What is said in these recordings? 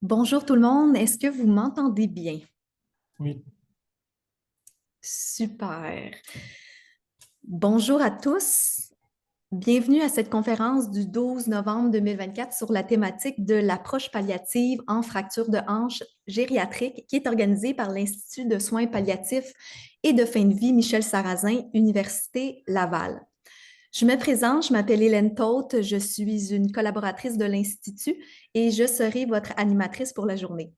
Bonjour tout le monde, est-ce que vous m'entendez bien? Oui, Super. Bonjour à tous. Bienvenue à cette conférence du 12 novembre 2024 sur la thématique de l'approche palliative en fracture de hanche gériatrique qui est organisée par l'Institut de soins palliatifs et de fin de vie Michel Sarrazin, Université Laval. Je me présente, je m'appelle Hélène Tautte, je suis une collaboratrice de l'Institut et je serai votre animatrice pour la journée.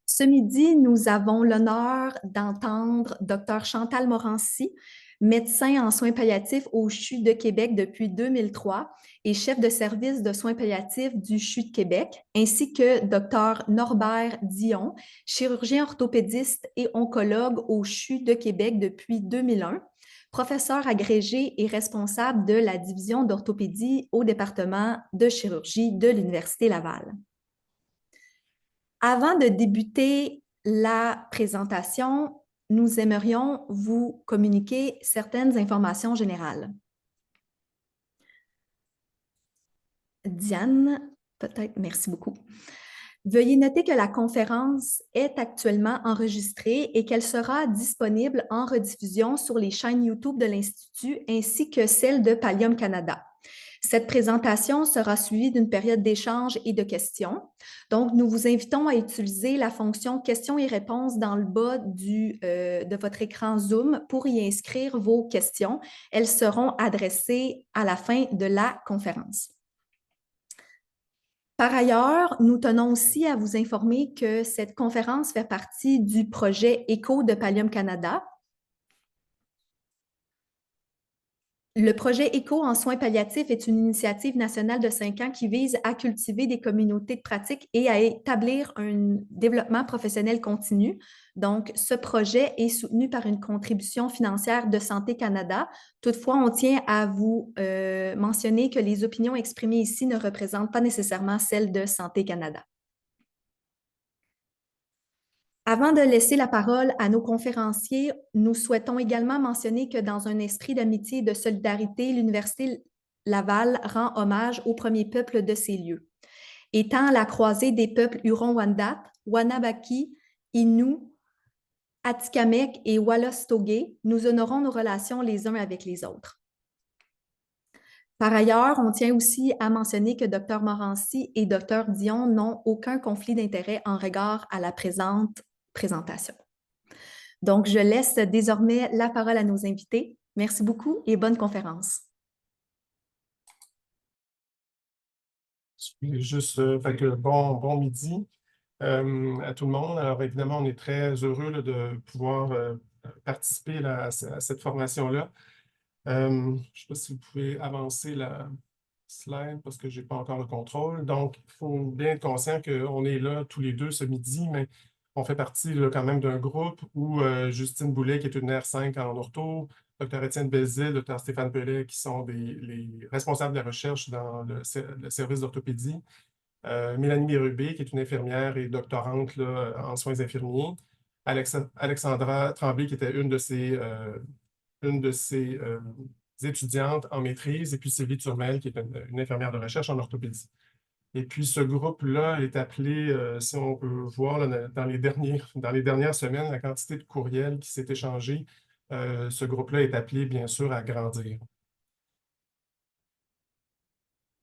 Ce midi, nous avons l'honneur d'entendre Dr Chantal Morancy, médecin en soins palliatifs au CHU de Québec depuis 2003 et chef de service de soins palliatifs du CHU de Québec, ainsi que Dr Norbert Dion, chirurgien orthopédiste et oncologue au CHU de Québec depuis 2001, professeur agrégé et responsable de la division d'orthopédie au département de chirurgie de l'Université Laval. Avant de débuter la présentation, nous aimerions vous communiquer certaines informations générales. Diane, peut-être, merci beaucoup. Veuillez noter que la conférence est actuellement enregistrée et qu'elle sera disponible en rediffusion sur les chaînes YouTube de l'Institut ainsi que celle de Pallium Canada. Cette présentation sera suivie d'une période d'échange et de questions. Donc, nous vous invitons à utiliser la fonction questions et réponses dans le bas de votre écran Zoom pour y inscrire vos questions. Elles seront adressées à la fin de la conférence. Par ailleurs, nous tenons aussi à vous informer que cette conférence fait partie du projet ECHO de Pallium Canada. Le projet ECHO en soins palliatifs est une initiative nationale de 5 ans qui vise à cultiver des communautés de pratique et à établir un développement professionnel continu. Donc, ce projet est soutenu par une contribution financière de Santé Canada. Toutefois, on tient à vous mentionner que les opinions exprimées ici ne représentent pas nécessairement celles de Santé Canada. Avant de laisser la parole à nos conférenciers, nous souhaitons également mentionner que dans un esprit d'amitié et de solidarité, l'Université Laval rend hommage au premier peuple de ces lieux. Étant à la croisée des peuples Huron-Wendat, Wanabaki, Innu, Atikamekw et Wolastoqey, nous honorons nos relations les uns avec les autres. Par ailleurs, on tient aussi à mentionner que Dr Morancy et Dr Dion n'ont aucun conflit d'intérêt en regard à la présente présentation. Donc, je laisse désormais la parole à nos invités. Merci beaucoup et bonne conférence. juste, fait que bon midi à tout le monde. Alors, évidemment, on est très heureux là, de pouvoir participer là, à cette formation-là. Je ne sais pas si vous pouvez avancer la slide parce que je n'ai pas encore le contrôle. Donc, il faut bien être conscient qu'on est là tous les deux ce midi, mais on fait partie là, quand même d'un groupe où Justine Boulet, qui est une R5 en ortho, Dr Étienne Bézil, Dr Stéphane Pellet, qui sont les responsables de la recherche dans le service d'orthopédie, Mélanie Bérubé, qui est une infirmière et doctorante là, en soins infirmiers, Alexandra Tremblay, qui était une de ses étudiantes en maîtrise, et puis Sylvie Turmel, qui est une infirmière de recherche en orthopédie. Et puis, ce groupe-là est appelé, si on peut voir là, dans les dernières semaines, la quantité de courriels qui s'est échangé, ce groupe-là est appelé, bien sûr, à grandir.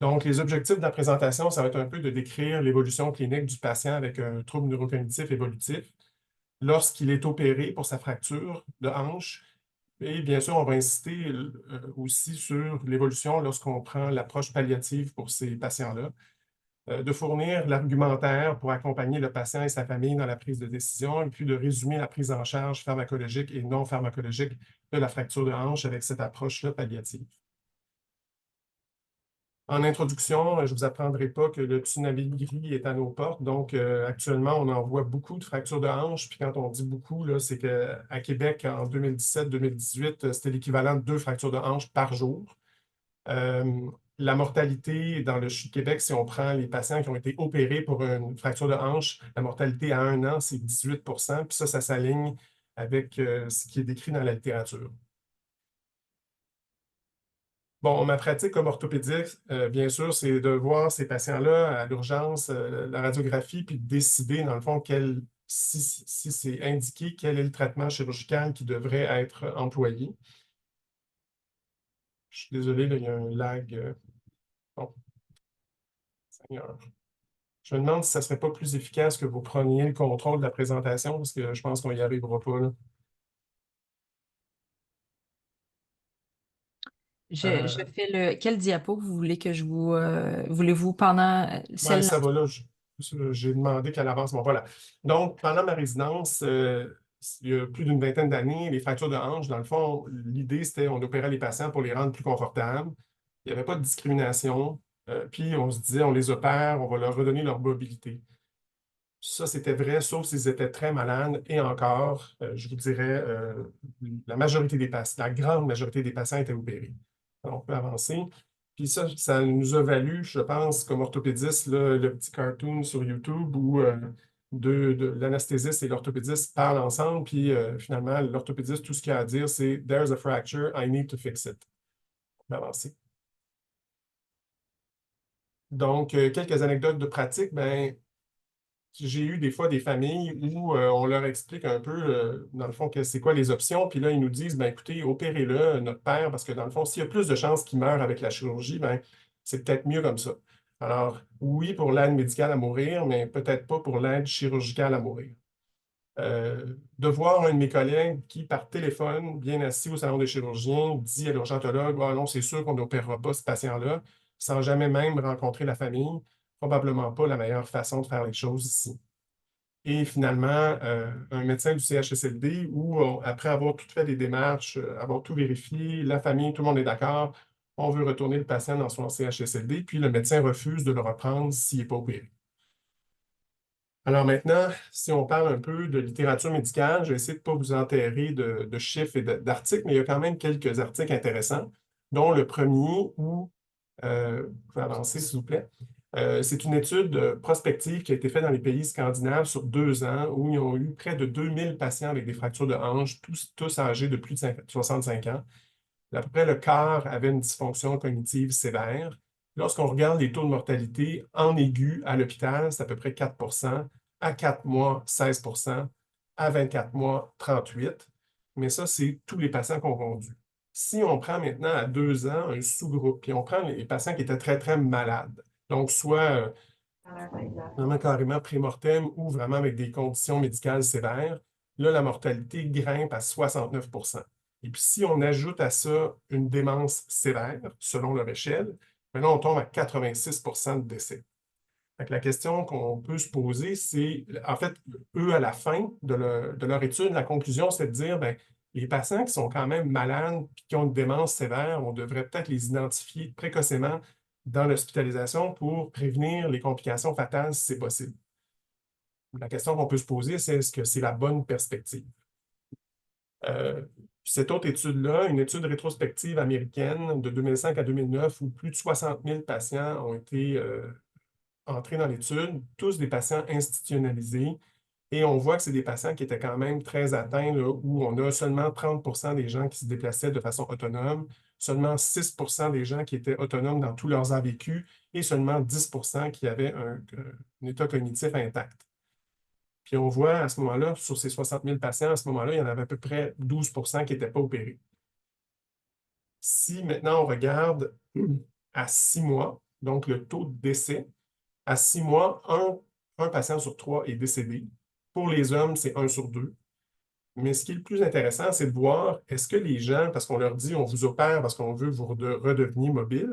Donc, les objectifs de la présentation, ça va être un peu de décrire l'évolution clinique du patient avec un trouble neurocognitif évolutif lorsqu'il est opéré pour sa fracture de hanche. Et bien sûr, on va insister aussi sur l'évolution lorsqu'on prend l'approche palliative pour ces patients-là, de fournir l'argumentaire pour accompagner le patient et sa famille dans la prise de décision, et puis de résumer la prise en charge pharmacologique et non pharmacologique de la fracture de hanche avec cette approche-là palliative. En introduction, je ne vous apprendrai pas que le tsunami gris est à nos portes. Donc, actuellement, on en voit beaucoup de fractures de hanche. Puis quand on dit beaucoup, c'est qu'à Québec, en 2017-2018, c'était l'équivalent de 2 fractures de hanche par jour. La mortalité dans le CHU de Québec, si on prend les patients qui ont été opérés pour une fracture de hanche, la mortalité à 1 an, c'est 18 %. Puis ça s'aligne avec ce qui est décrit dans la littérature. Bon, ma pratique comme orthopédiste, bien sûr, c'est de voir ces patients-là à l'urgence, la radiographie, puis de décider, dans le fond, si c'est indiqué, quel est le traitement chirurgical qui devrait être employé. Je suis désolé, là, il y a un lag. Bon, Seigneur. Je me demande si ça ne serait pas plus efficace que vous preniez le contrôle de la présentation, parce que je pense qu'on n'y arrivera pas, là. Je fais le. Quel diapo vous voulez que je vous. Voulez-vous pendant Ouais, celle-là? ça va là. J'ai demandé qu'elle avance. Bon, voilà. Donc, pendant ma résidence, il y a plus d'une vingtaine d'années, les fractures de hanche, dans le fond, l'idée, c'était on opérait les patients pour les rendre plus confortables. Il n'y avait pas de discrimination. Puis, on se disait, on les opère, on va leur redonner leur mobilité. Ça, c'était vrai, sauf s'ils étaient très malades. Et encore, je vous dirais, la majorité des patients, la grande majorité des patients étaient opérés. Alors, on peut avancer. Puis ça nous a valu, je pense, comme orthopédiste, là, le petit cartoon sur YouTube où l'anesthésiste et l'orthopédiste parlent ensemble. Puis finalement, l'orthopédiste, tout ce qu'il a à dire, c'est There's a fracture, I need to fix it. On peut avancer. Donc, quelques anecdotes de pratique. Ben, j'ai eu des fois des familles où on leur explique un peu, dans le fond, que c'est quoi les options. Puis là, ils nous disent, ben, écoutez, opérez-le, notre père, parce que dans le fond, s'il y a plus de chances qu'il meure avec la chirurgie, ben, c'est peut-être mieux comme ça. Alors, oui, pour l'aide médicale à mourir, mais peut-être pas pour l'aide chirurgicale à mourir. De voir un de mes collègues qui, par téléphone, bien assis au salon des chirurgiens, dit à l'urgentologue, ah non, c'est sûr qu'on n'opérera pas ce patient-là, sans jamais même rencontrer la famille, probablement pas la meilleure façon de faire les choses ici. Et finalement, un médecin du CHSLD où, après avoir tout fait les démarches, avoir tout vérifié, la famille, tout le monde est d'accord, on veut retourner le patient dans son CHSLD, puis le médecin refuse de le reprendre s'il n'est pas opéré. Alors maintenant, si on parle un peu de littérature médicale, je vais essayer de ne pas vous enterrer de chiffres et d'articles, mais il y a quand même quelques articles intéressants, dont le premier où, vous pouvez avancer s'il vous plaît, c'est une étude prospective qui a été faite dans les pays scandinaves sur 2 ans, où ils ont eu près de 2000 patients avec des fractures de hanche, tous âgés de plus de 65 ans. À peu près le quart avait une dysfonction cognitive sévère. Lorsqu'on regarde les taux de mortalité en aigu à l'hôpital, c'est à peu près 4 à 4 mois, 16 à 24 mois, 38. Mais ça, c'est tous les patients confondus. Si on prend maintenant à 2 ans un sous-groupe, puis on prend les patients qui étaient très, très malades, donc soit vraiment carrément pré-mortem ou vraiment avec des conditions médicales sévères, là, la mortalité grimpe à 69 Et puis, si on ajoute à ça une démence sévère, selon leur échelle, maintenant, on tombe à 86 de décès. Donc, la question qu'on peut se poser, c'est, en fait, eux, à la fin de leur étude, la conclusion, c'est de dire, bien, les patients qui sont quand même malades et qui ont une démence sévère, on devrait peut-être les identifier précocement dans l'hospitalisation pour prévenir les complications fatales si c'est possible. La question qu'on peut se poser, c'est est-ce que c'est la bonne perspective? Cette autre étude-là, une étude rétrospective américaine de 2005 à 2009, où plus de 60 000 patients ont été entrés dans l'étude, tous des patients institutionnalisés, et on voit que c'est des patients qui étaient quand même très atteints, là, où on a seulement 30 des gens qui se déplaçaient de façon autonome, seulement 6 des gens qui étaient autonomes dans tous leurs AVQ et seulement 10 qui avaient un état cognitif intact. Puis on voit à ce moment-là, sur ces 60 000 patients, à ce moment-là, il y en avait à peu près 12 qui n'étaient pas opérés. Si maintenant on regarde à 6 mois, donc le taux de décès, à 6 mois, un patient sur 3 est décédé. Pour les hommes, c'est 1 sur 2. Mais ce qui est le plus intéressant, c'est de voir est-ce que les gens, parce qu'on leur dit on vous opère parce qu'on veut vous redevenir mobile,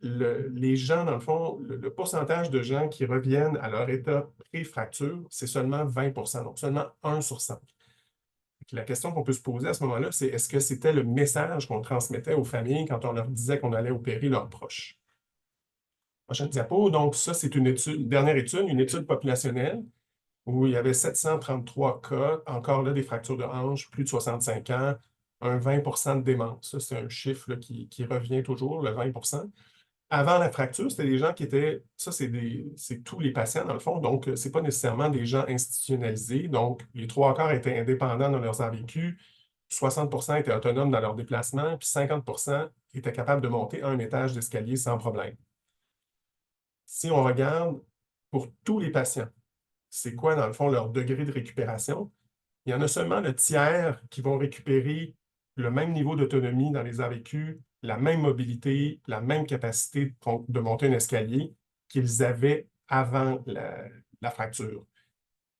les gens, dans le fond, le pourcentage de gens qui reviennent à leur état pré-fracture, c'est seulement 20 donc seulement 1 sur 100. La question qu'on peut se poser à ce moment-là, c'est est-ce que c'était le message qu'on transmettait aux familles quand on leur disait qu'on allait opérer leurs proches? Prochaine diapo. Donc, ça, c'est une dernière étude, une étude populationnelle où il y avait 733 cas, encore là, des fractures de hanche, plus de 65 ans, un 20 de démence. Ça, c'est un chiffre là, qui revient toujours, le 20 Avant la fracture, c'était des gens qui étaient, ça, c'est tous les patients, dans le fond, donc ce n'est pas nécessairement des gens institutionnalisés. Donc, les 3 quarts étaient indépendants dans leurs AVQ. 60% étaient autonomes dans leur déplacement, puis 50% étaient capables de monter un étage d'escalier sans problème. Si on regarde pour tous les patients, c'est quoi, dans le fond, leur degré de récupération? Il y en a seulement le tiers qui vont récupérer le même niveau d'autonomie dans les AVQ, la même mobilité, la même capacité de monter un escalier qu'ils avaient avant la fracture.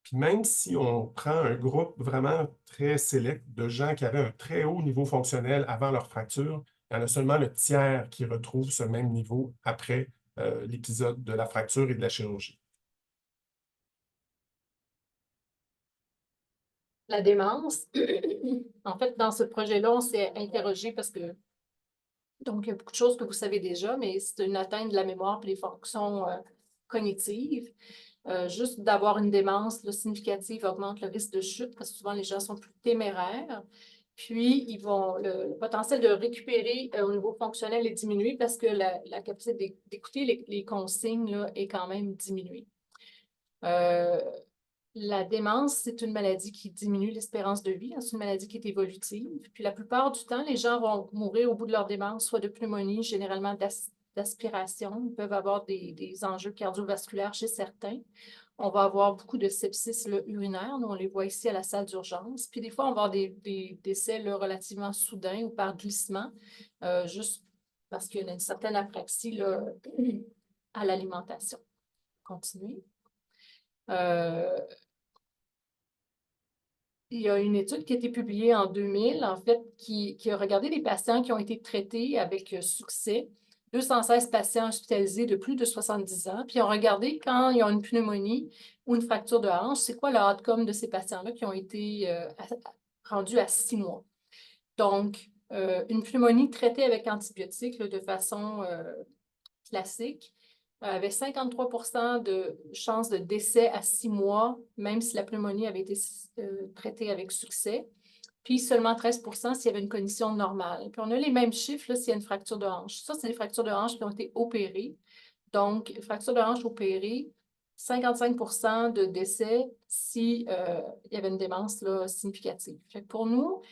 Puis même si on prend un groupe vraiment très sélect de gens qui avaient un très haut niveau fonctionnel avant leur fracture, il y en a seulement le tiers qui retrouve ce même niveau après l'épisode de la fracture et de la chirurgie. La démence, en fait, dans ce projet-là, on s'est interrogé parce que, donc, il y a beaucoup de choses que vous savez déjà, mais c'est une atteinte de la mémoire et des fonctions cognitives. Juste d'avoir une démence là, significative augmente le risque de chute parce que souvent les gens sont plus téméraires. Puis, le potentiel de récupérer au niveau fonctionnel est diminué parce que la capacité d'écouter les consignes là, est quand même diminuée. La démence, c'est une maladie qui diminue l'espérance de vie. C'est une maladie qui est évolutive. Puis la plupart du temps, les gens vont mourir au bout de leur démence, soit de pneumonie, généralement d'aspiration. Ils peuvent avoir des enjeux cardiovasculaires chez certains. On va avoir beaucoup de sepsis urinaire. Nous, on les voit ici à la salle d'urgence. Puis des fois, on va avoir des décès là, relativement soudains ou par glissement, juste parce qu'il y a une certaine apraxie là, à l'alimentation. Continuez. Il y a une étude qui a été publiée en 2000, en fait, qui a regardé des patients qui ont été traités avec succès, 216 patients hospitalisés de plus de 70 ans, puis ils ont regardé quand ils ont une pneumonie ou une fracture de hanche, c'est quoi le outcome de ces patients-là qui ont été rendus à 6 mois. Donc, une pneumonie traitée avec antibiotiques là, de façon classique, avait 53% de chances de décès à 6 mois, même si la pneumonie avait été traitée avec succès, puis seulement 13% s'il y avait une cognition normale. Puis on a les mêmes chiffres s'il y a une fracture de hanche. Ça, c'est des fractures de hanche qui ont été opérées. Donc, fracture de hanche opérée, 55% de décès si il y avait une démence là, significative. Fait que pour nous,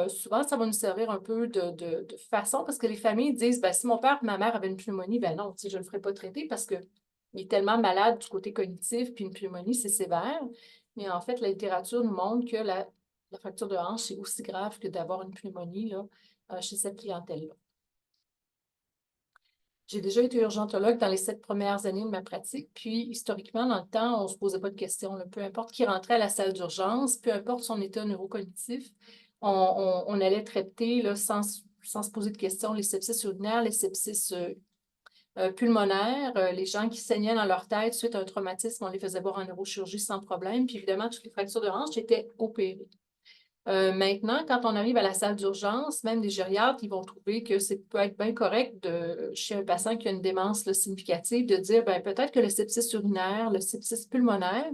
souvent, ça va nous servir un peu de façon parce que les familles disent ben, si mon père et ma mère avaient une pneumonie, ben non, je ne le ferai pas traiter parce qu'il est tellement malade du côté cognitif, puis une pneumonie, c'est sévère. Mais en fait, la littérature nous montre que la fracture de hanche, c'est aussi grave que d'avoir une pneumonie là, chez cette clientèle-là. J'ai déjà été urgentologue dans les 7 premières années de ma pratique, puis historiquement, dans le temps, on ne se posait pas de questions. Là. Peu importe qui rentrait à la salle d'urgence, peu importe son état neurocognitif, on allait traiter là, sans se poser de questions les sepsis urinaires, les sepsis pulmonaires, les gens qui saignaient dans leur tête suite à un traumatisme, on les faisait voir en neurochirurgie sans problème, puis évidemment, toutes les fractures de hanche étaient opérées. Maintenant, quand on arrive à la salle d'urgence, même les gériatres, ils vont trouver que ça peut être bien correct chez un patient qui a une démence là, significative, de dire ben, peut-être que le sepsis urinaire, le sepsis pulmonaire,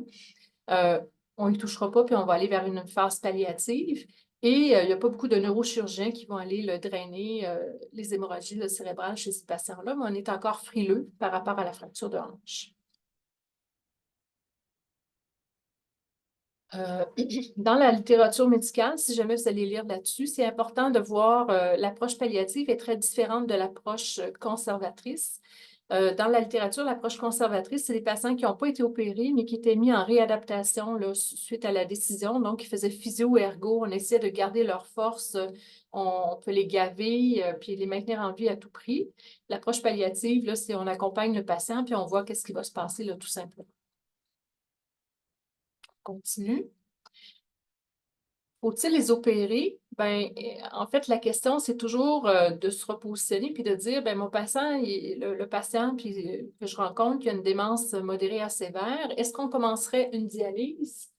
on ne touchera pas, puis on va aller vers une phase palliative. Et il n'y a pas beaucoup de neurochirurgiens qui vont aller drainer les hémorragies cérébrales chez ces patients-là, mais on est encore frileux par rapport à la fracture de hanche. Dans la littérature médicale, si jamais vous allez lire là-dessus, c'est important de voir l'approche palliative est très différente de l'approche conservatrice. Dans la littérature, l'approche conservatrice, c'est des patients qui n'ont pas été opérés, mais qui étaient mis en réadaptation là, suite à la décision. Donc, ils faisaient physio-ergo, on essayait de garder leur force, on peut les gaver, puis les maintenir en vie à tout prix. L'approche palliative, là, c'est on accompagne le patient, puis on voit qu'est-ce qui va se passer là, tout simplement. Continue. Faut-il les opérer? Ben, en fait, la question, c'est toujours de se repositionner puis de dire, ben, mon patient, le patient puis, que je rencontre qui a une démence modérée à sévère, est-ce qu'on commencerait une dialyse?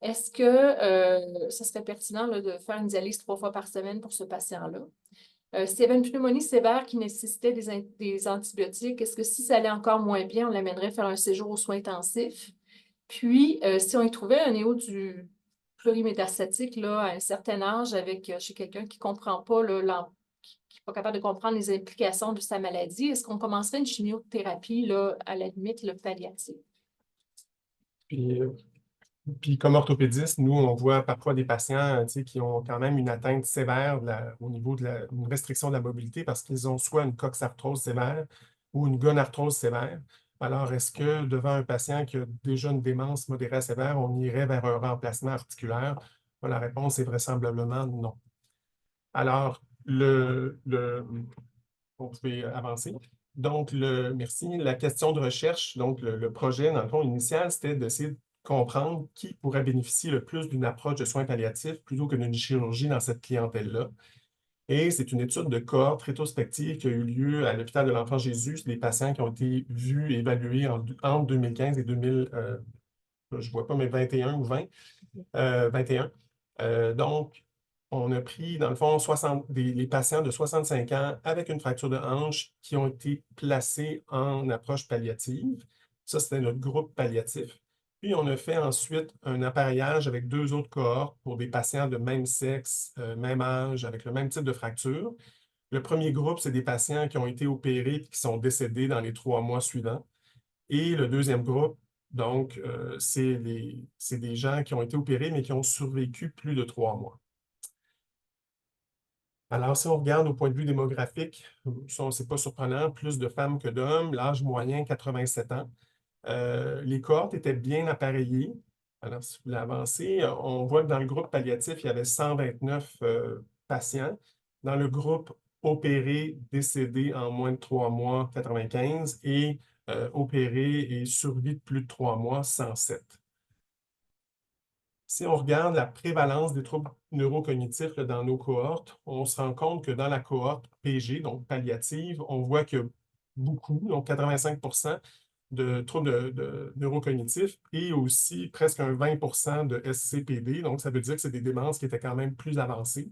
Est-ce que ça serait pertinent là, de faire une dialyse 3 fois par semaine pour ce patient-là? S'il y avait une pneumonie sévère qui nécessitait des antibiotiques, est-ce que si ça allait encore moins bien, on l'amènerait faire un séjour aux soins intensifs? Puis, si on y trouvait un néo du plurimétastatique là, à un certain âge chez quelqu'un qui ne comprend pas, là, qui n'est pas capable de comprendre les implications de sa maladie, est-ce qu'on commencerait une chimiothérapie là, à la limite le palliative? Puis, Puis comme orthopédiste, nous, on voit parfois des patients qui ont quand même une atteinte sévère au niveau une restriction de la mobilité parce qu'ils ont soit une coxarthrose sévère ou une gonarthrose sévère. Alors, est-ce que devant un patient qui a déjà une démence modérée à sévère, on irait vers un remplacement articulaire? La réponse est vraisemblablement non. Alors, vous pouvez avancer. Donc, merci. La question de recherche, donc le projet, dans le fond, initial, c'était d'essayer de comprendre qui pourrait bénéficier le plus d'une approche de soins palliatifs plutôt que d'une chirurgie dans cette clientèle-là. Et c'est une étude de cohorte rétrospective qui a eu lieu à l'hôpital de l'Enfant Jésus. C'est des patients qui ont été vus et évalués entre 2015 et 2000, je ne vois pas, mais 21 ou 20, 21. Donc, on a pris, dans le fond, les patients de 65 ans avec une fracture de hanche qui ont été placés en approche palliative. Ça, c'était notre groupe palliatif. Puis, on a fait ensuite un appareillage avec 2 autres cohortes pour des patients de même sexe, même âge, avec le même type de fracture. Le premier groupe, c'est des patients qui ont été opérés et qui sont décédés dans les 3 mois suivants. Et le deuxième groupe, donc, c'est des gens qui ont été opérés, mais qui ont survécu plus de 3 mois. Alors, si on regarde au point de vue démographique, ça, c'est pas surprenant, plus de femmes que d'hommes, l'âge moyen, 87 ans. Les cohortes étaient bien appareillées. Alors, si vous voulez avancer, on voit que dans le groupe palliatif, il y avait 129 patients. Dans le groupe opéré, décédé en moins de 3 mois, 95, et opéré et survie de plus de 3 mois, 107. Si on regarde la prévalence des troubles neurocognitifs dans nos cohortes, on se rend compte que dans la cohorte PG, donc palliative, on voit que beaucoup, donc 85 de troubles de neurocognitifs et aussi presque un 20 de SCPD. Donc, ça veut dire que c'est des démences qui étaient quand même plus avancées.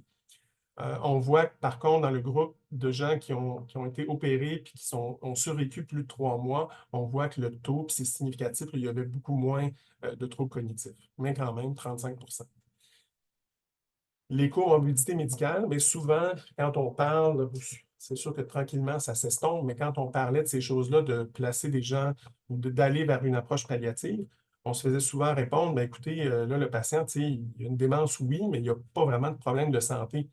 On voit que, par contre, dans le groupe de gens qui ont été opérés et qui ont survécu plus de 3 mois, on voit que le taux, puis c'est significatif, il y avait beaucoup moins de troubles cognitifs, mais quand même 35 Les comorbidité médicale, mais souvent, quand on parle, c'est sûr que tranquillement, ça s'estompe, mais quand on parlait de ces choses-là, de placer des gens ou d'aller vers une approche palliative, on se faisait souvent répondre, ben, écoutez, là, le patient, il y a une démence, oui, mais il n'y a pas vraiment de problème de santé.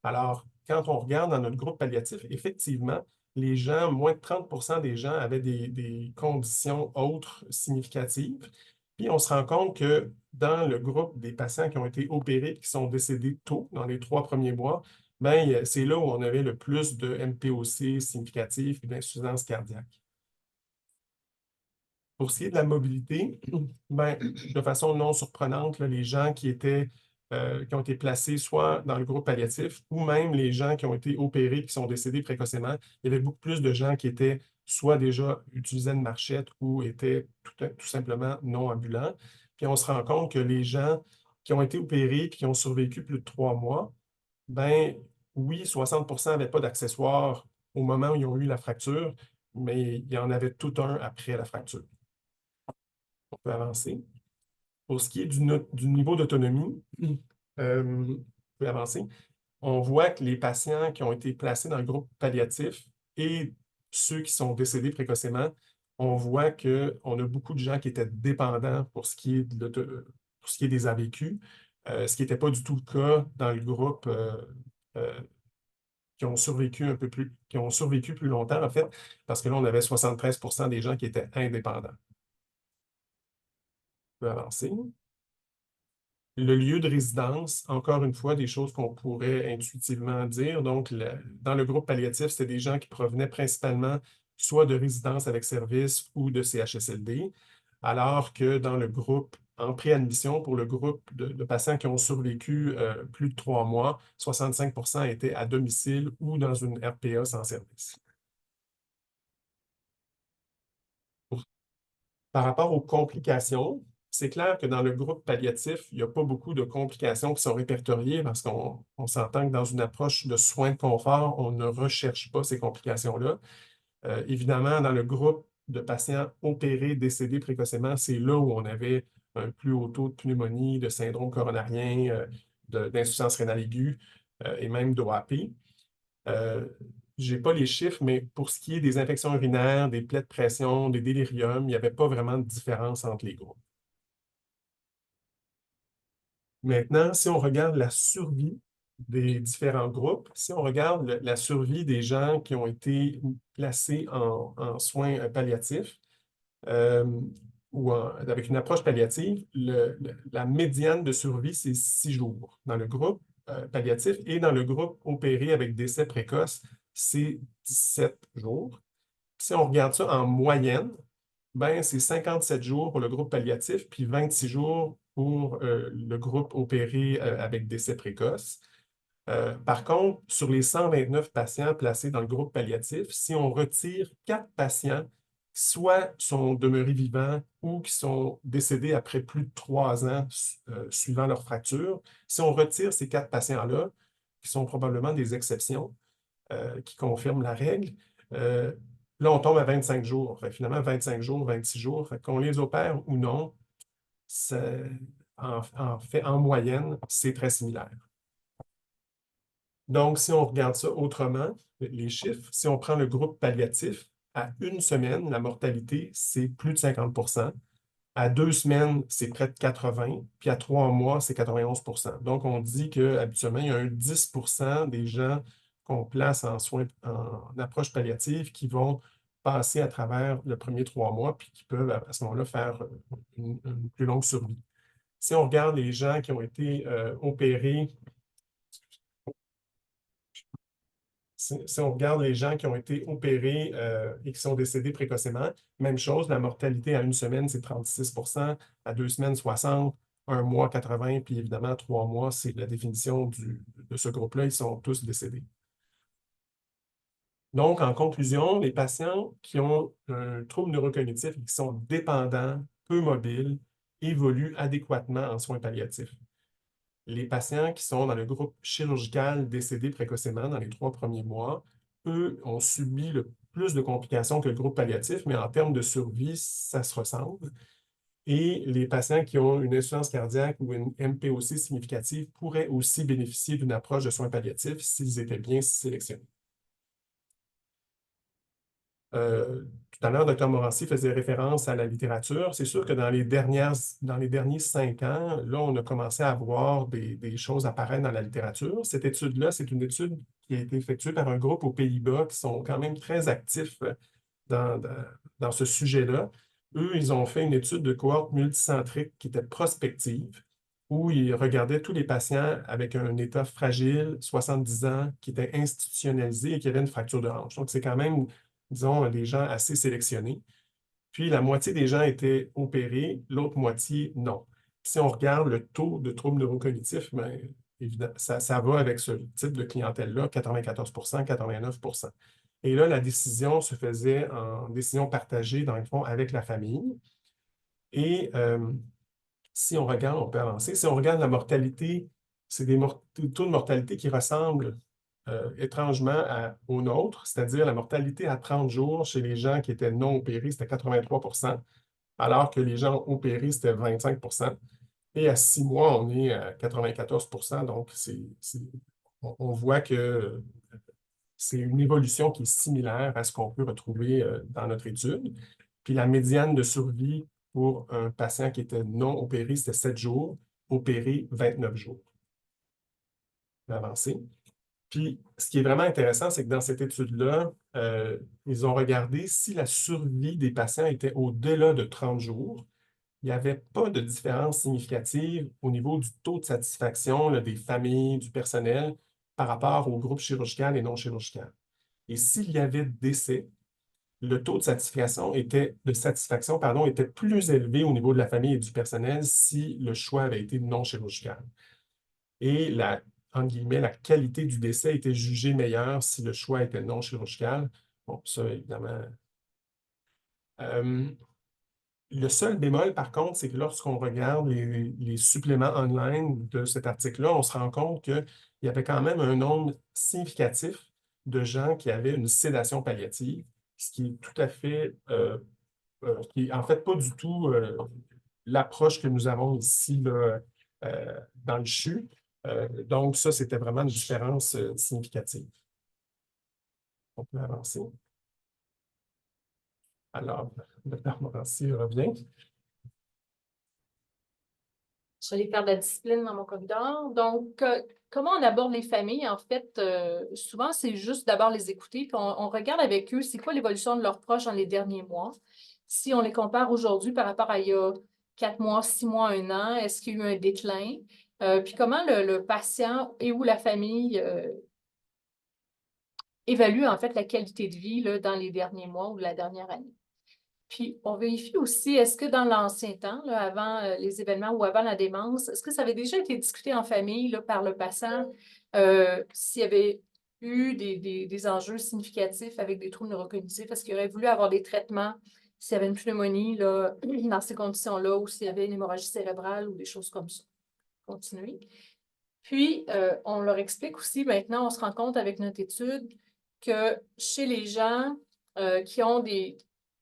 Alors, quand on regarde dans notre groupe palliatif, effectivement, les gens, moins de 30 des gens avaient des conditions autres significatives. Puis on se rend compte que dans le groupe des patients qui ont été opérés et qui sont décédés tôt, dans les 3 premiers mois, ben, c'est là où on avait le plus de MPOC significatif et d'insuffisance cardiaque. Pour ce qui est de la mobilité, ben, de façon non surprenante, là, les gens qui ont été placés soit dans le groupe palliatif ou même les gens qui ont été opérés et qui sont décédés précocement, il y avait beaucoup plus de gens qui étaient soit déjà utilisaient une marchette ou étaient tout simplement non ambulants. Puis on se rend compte que les gens qui ont été opérés et qui ont survécu plus de 3 mois, ben oui, 60 n'avaient pas d'accessoires au moment où ils ont eu la fracture, mais il y en avait tout un après la fracture. On peut avancer. Pour ce qui est du niveau d'autonomie, on peut avancer. On voit que les patients qui ont été placés dans le groupe palliatif et ceux qui sont décédés précocement, on voit qu'on a beaucoup de gens qui étaient dépendants pour ce qui est des AVQ, ce qui n'était pas du tout le cas dans le groupe euh, qui ont survécu plus longtemps, en fait, parce que là, on avait 73 des gens qui étaient indépendants. On peut avancer. Le lieu de résidence, encore une fois, des choses qu'on pourrait intuitivement dire. Donc, dans le groupe palliatif, c'était des gens qui provenaient principalement soit de résidences avec service ou de CHSLD, alors que dans le groupe en préadmission, pour le groupe de patients qui ont survécu plus de 3 mois, 65 étaient à domicile ou dans une RPA sans service. Par rapport aux complications, c'est clair que dans le groupe palliatif, il n'y a pas beaucoup de complications qui sont répertoriées parce qu'on s'entend que dans une approche de soins de confort, on ne recherche pas ces complications-là. Évidemment, dans le groupe de patients opérés, décédés précocement, c'est là où on avait un plus haut taux de pneumonie, de syndrome coronarien, d'insuffisance rénale aiguë et même d'OAP. Je n'ai pas les chiffres, mais pour ce qui est des infections urinaires, des plaies de pression, des déliriums, il n'y avait pas vraiment de différence entre les groupes. Maintenant, si on regarde la survie des différents groupes, si on regarde la survie des gens qui ont été placés en soins palliatifs, euh, avec une approche palliative, la médiane de survie, c'est 6 jours dans le groupe palliatif et dans le groupe opéré avec décès précoce, c'est 17 jours. Si on regarde ça en moyenne, ben, c'est 57 jours pour le groupe palliatif, puis 26 jours pour le groupe opéré avec décès précoce. Par contre, sur les 129 patients placés dans le groupe palliatif, si on retire 4 patients, soit sont demeurés vivants ou qui sont décédés après plus de 3 ans suivant leur fracture, si on retire ces 4 patients-là, qui sont probablement des exceptions, qui confirment la règle, là, on tombe à 25 jours. Fait, finalement, 25 jours, 26 jours, qu'on les opère ou non, en moyenne, c'est très similaire. Donc, si on regarde ça autrement, les chiffres, si on prend le groupe palliatif, à 1 semaine, la mortalité, c'est plus de 50 %. À 2 semaines, c'est près de 80 %, puis à 3 mois, c'est 91 %. Donc, on dit qu'habituellement, il y a un 10 % des gens qu'on place en soins, en approche palliative qui vont passer à travers le premier 3 mois, puis qui peuvent, à ce moment-là, faire une plus longue survie. Si on regarde les gens qui ont été opérés, si on regarde les gens qui ont été opérés et qui sont décédés précocement, même chose, la mortalité à 1 semaine, c'est 36 %, à 2 semaines, 60 %, 1 mois, 80 %, puis évidemment, 3 mois, c'est la définition de ce groupe-là, ils sont tous décédés. Donc, en conclusion, les patients qui ont un trouble neurocognitif et qui sont dépendants, peu mobiles, évoluent adéquatement en soins palliatifs. Les patients qui sont dans le groupe chirurgical décédés précocement dans les 3 premiers mois, eux, ont subi le plus de complications que le groupe palliatif, mais en termes de survie, ça se ressemble. Et les patients qui ont une insuffisance cardiaque ou une MPOC significative pourraient aussi bénéficier d'une approche de soins palliatifs s'ils étaient bien sélectionnés. Tout à l'heure, Dr. Morancy faisait référence à la littérature. C'est sûr que dans les derniers 5 ans, là, on a commencé à voir des choses apparaître dans la littérature. Cette étude-là, c'est une étude qui a été effectuée par un groupe aux Pays-Bas qui sont quand même très actifs dans ce sujet-là. Eux, ils ont fait une étude de cohorte multicentrique qui était prospective, où ils regardaient tous les patients avec un état fragile, 70 ans, qui étaient institutionnalisés et qui avaient une fracture de hanche. Donc, c'est quand même, disons, des gens assez sélectionnés. Puis, la moitié des gens étaient opérés, l'autre moitié, non. Si on regarde le taux de troubles neurocognitifs, bien, évidemment, ça va avec ce type de clientèle-là, 94 %, 89 %. Et là, la décision se faisait en décision partagée, dans le fond, avec la famille. Et si on regarde, on peut avancer, si on regarde la mortalité, c'est des taux de mortalité qui ressemblent étrangement aux nôtres, c'est-à-dire la mortalité à 30 jours chez les gens qui étaient non opérés, c'était 83 %, alors que les gens opérés, c'était 25 %. Et à 6 mois, on est à 94 %. Donc, on voit que c'est une évolution qui est similaire à ce qu'on peut retrouver dans notre étude. Puis la médiane de survie pour un patient qui était non opéré, c'était 7 jours, opéré 29 jours. On va avancer. Puis, ce qui est vraiment intéressant, c'est que dans cette étude-là, ils ont regardé si la survie des patients était au-delà de 30 jours. Il n'y avait pas de différence significative au niveau du taux de satisfaction là, des familles, du personnel, par rapport au groupe chirurgical et non chirurgical. Et s'il y avait décès, le taux de satisfaction était plus élevé au niveau de la famille et du personnel si le choix avait été non chirurgical. Et entre guillemets, la qualité du décès était jugée meilleure si le choix était non chirurgical. Bon, ça, évidemment. Le seul bémol, par contre, c'est que lorsqu'on regarde les suppléments online de cet article-là, on se rend compte qu'il y avait quand même un nombre significatif de gens qui avaient une sédation palliative, ce qui est tout à fait, qui est en fait pas du tout l'approche que nous avons ici là, dans le CHU. Donc, ça, c'était vraiment une différence significative. On peut avancer. Alors, le Dr. Morancy revient. Je vais aller faire de la discipline dans mon corridor. Donc, comment on aborde les familles? En fait, souvent, c'est juste d'abord les écouter, puis on regarde avec eux c'est quoi l'évolution de leurs proches dans les derniers mois. Si on les compare aujourd'hui par rapport à il y a 4 mois, 6 mois, 1 an, est-ce qu'il y a eu un déclin? Puis comment le patient et ou la famille évalue en fait la qualité de vie là, dans les derniers mois ou la dernière année. Puis, on vérifie aussi, est-ce que dans l'ancien temps, là, avant les événements ou avant la démence, est-ce que ça avait déjà été discuté en famille là, par le patient, s'il y avait eu des enjeux significatifs avec des troubles neurocognitifs, est-ce qu'il aurait voulu avoir des traitements s'il y avait une pneumonie là, dans ces conditions-là ou s'il y avait une hémorragie cérébrale ou des choses comme ça. Continuer. Puis, on leur explique aussi, maintenant, on se rend compte avec notre étude que chez les gens qui ont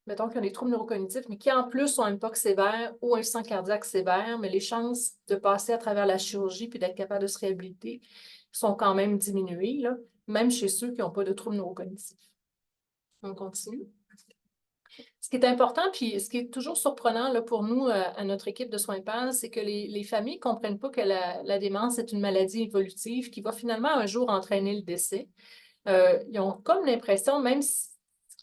mettons, qui ont des troubles neurocognitifs, mais qui en plus ont un POC sévère ou un sang cardiaque sévère, mais les chances de passer à travers la chirurgie puis d'être capable de se réhabiliter sont quand même diminuées, là, même chez ceux qui n'ont pas de troubles neurocognitifs. On continue. Ce qui est important, puis ce qui est toujours surprenant là, pour nous, à notre équipe de soins PAL, c'est que les familles ne comprennent pas que la démence est une maladie évolutive qui va finalement un jour entraîner le décès. Ils ont comme l'impression, même si,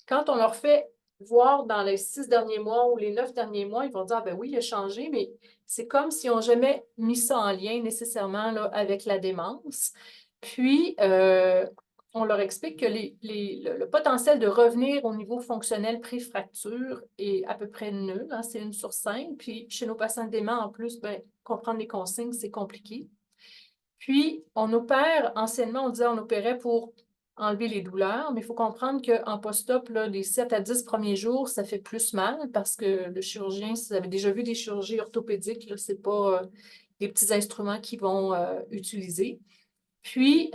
quand on leur fait voir dans les 6 derniers mois ou les 9 derniers mois, ils vont dire, ah ben oui, il a changé, mais c'est comme s'ils n'ont jamais mis ça en lien nécessairement là, avec la démence. Puis, on leur explique que le potentiel de revenir au niveau fonctionnel pré-fracture est à peu près nul, hein, c'est 1 sur 5. Puis, chez nos patients déments, en plus, ben, comprendre les consignes, c'est compliqué. Puis, on opère, anciennement, on disait on opérait pour enlever les douleurs, mais il faut comprendre qu'en post-op, les 7 à 10 premiers jours, ça fait plus mal parce que le chirurgien, si vous avez déjà vu des chirurgies orthopédiques, ce n'est pas des petits instruments qu'ils vont utiliser. Puis,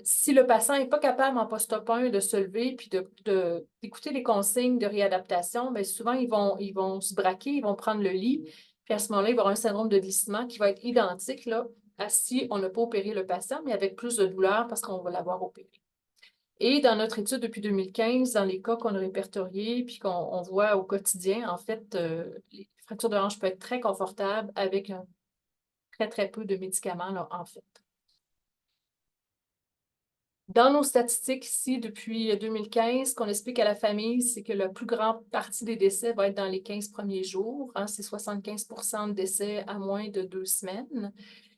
si le patient n'est pas capable en post-op 1 de se lever puis d'écouter les consignes de réadaptation, bien souvent, ils vont se braquer, ils vont prendre le lit. Puis à ce moment-là, il va y avoir un syndrome de glissement qui va être identique là, à si on n'a pas opéré le patient, mais avec plus de douleur parce qu'on va l'avoir opéré. Et dans notre étude depuis 2015, dans les cas qu'on a répertoriés puis qu'on voit au quotidien, en fait, les fractures de hanche peuvent être très confortables avec très, très peu de médicaments, là, en fait. Dans nos statistiques ici, depuis 2015, ce qu'on explique à la famille, c'est que la plus grande partie des décès va être dans les 15 premiers jours. Hein, c'est 75% de décès à moins de 2 semaines.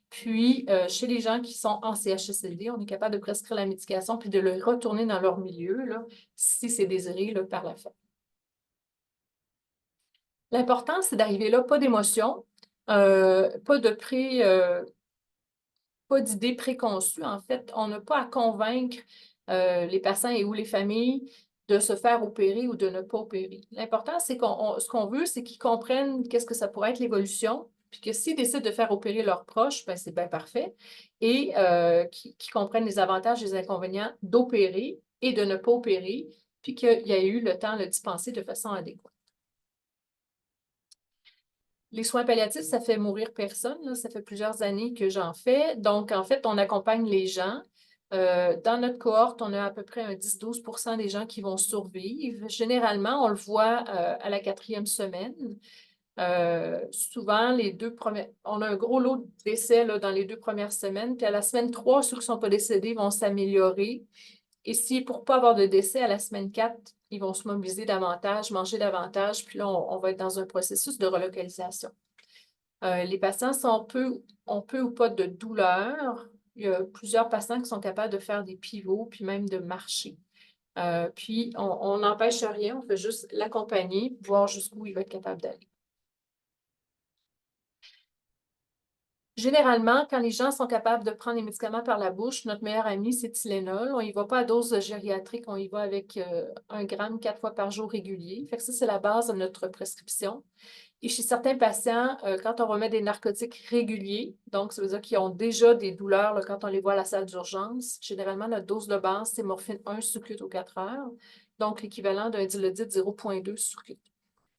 Puis, chez les gens qui sont en CHSLD, on est capable de prescrire la médication puis de le retourner dans leur milieu, là, si c'est désiré là, par la famille. L'important, c'est d'arriver là, pas d'émotion, pas d'idées préconçues. En fait, on n'a pas à convaincre les patients et ou les familles de se faire opérer ou de ne pas opérer. L'important, c'est ce qu'on veut, c'est qu'ils comprennent qu'est-ce que ça pourrait être l'évolution, puis que s'ils décident de faire opérer leurs proches, ben, c'est bien parfait, et qu'ils comprennent les avantages et les inconvénients d'opérer et de ne pas opérer, puis qu'il y a eu le temps de le dispenser de façon adéquate. Les soins palliatifs, ça fait mourir personne, là. Ça fait plusieurs années que j'en fais. Donc, en fait, on accompagne les gens. Dans notre cohorte, on a à peu près un 10-12% des gens qui vont survivre. Généralement, on le voit à la 4e semaine. Souvent, les 2 premières, on a un gros lot de décès là, dans les 2 premières semaines. Puis à la semaine 3, ceux qui ne sont pas décédés vont s'améliorer. Et si pour ne pas avoir de décès à la semaine 4, ils vont se mobiliser davantage, manger davantage, puis là, on va être dans un processus de relocalisation. Les patients ont peu ou pas de douleur. Il y a plusieurs patients qui sont capables de faire des pivots, puis même de marcher. Puis, on n'empêche rien, on fait juste l'accompagner, voir jusqu'où il va être capable d'aller. Généralement, quand les gens sont capables de prendre les médicaments par la bouche, notre meilleur ami, c'est Tylenol. On n'y va pas à dose gériatrique, on y va avec 1 gramme 4 fois par jour régulier. Fait que ça, c'est la base de notre prescription. Et chez certains patients, quand on remet des narcotiques réguliers, donc ça veut dire qu'ils ont déjà des douleurs là, quand on les voit à la salle d'urgence, généralement, notre dose de base, c'est morphine 1 sous-cute aux 4 heures, donc l'équivalent d'un Dilaudid 0,2 sous-cute.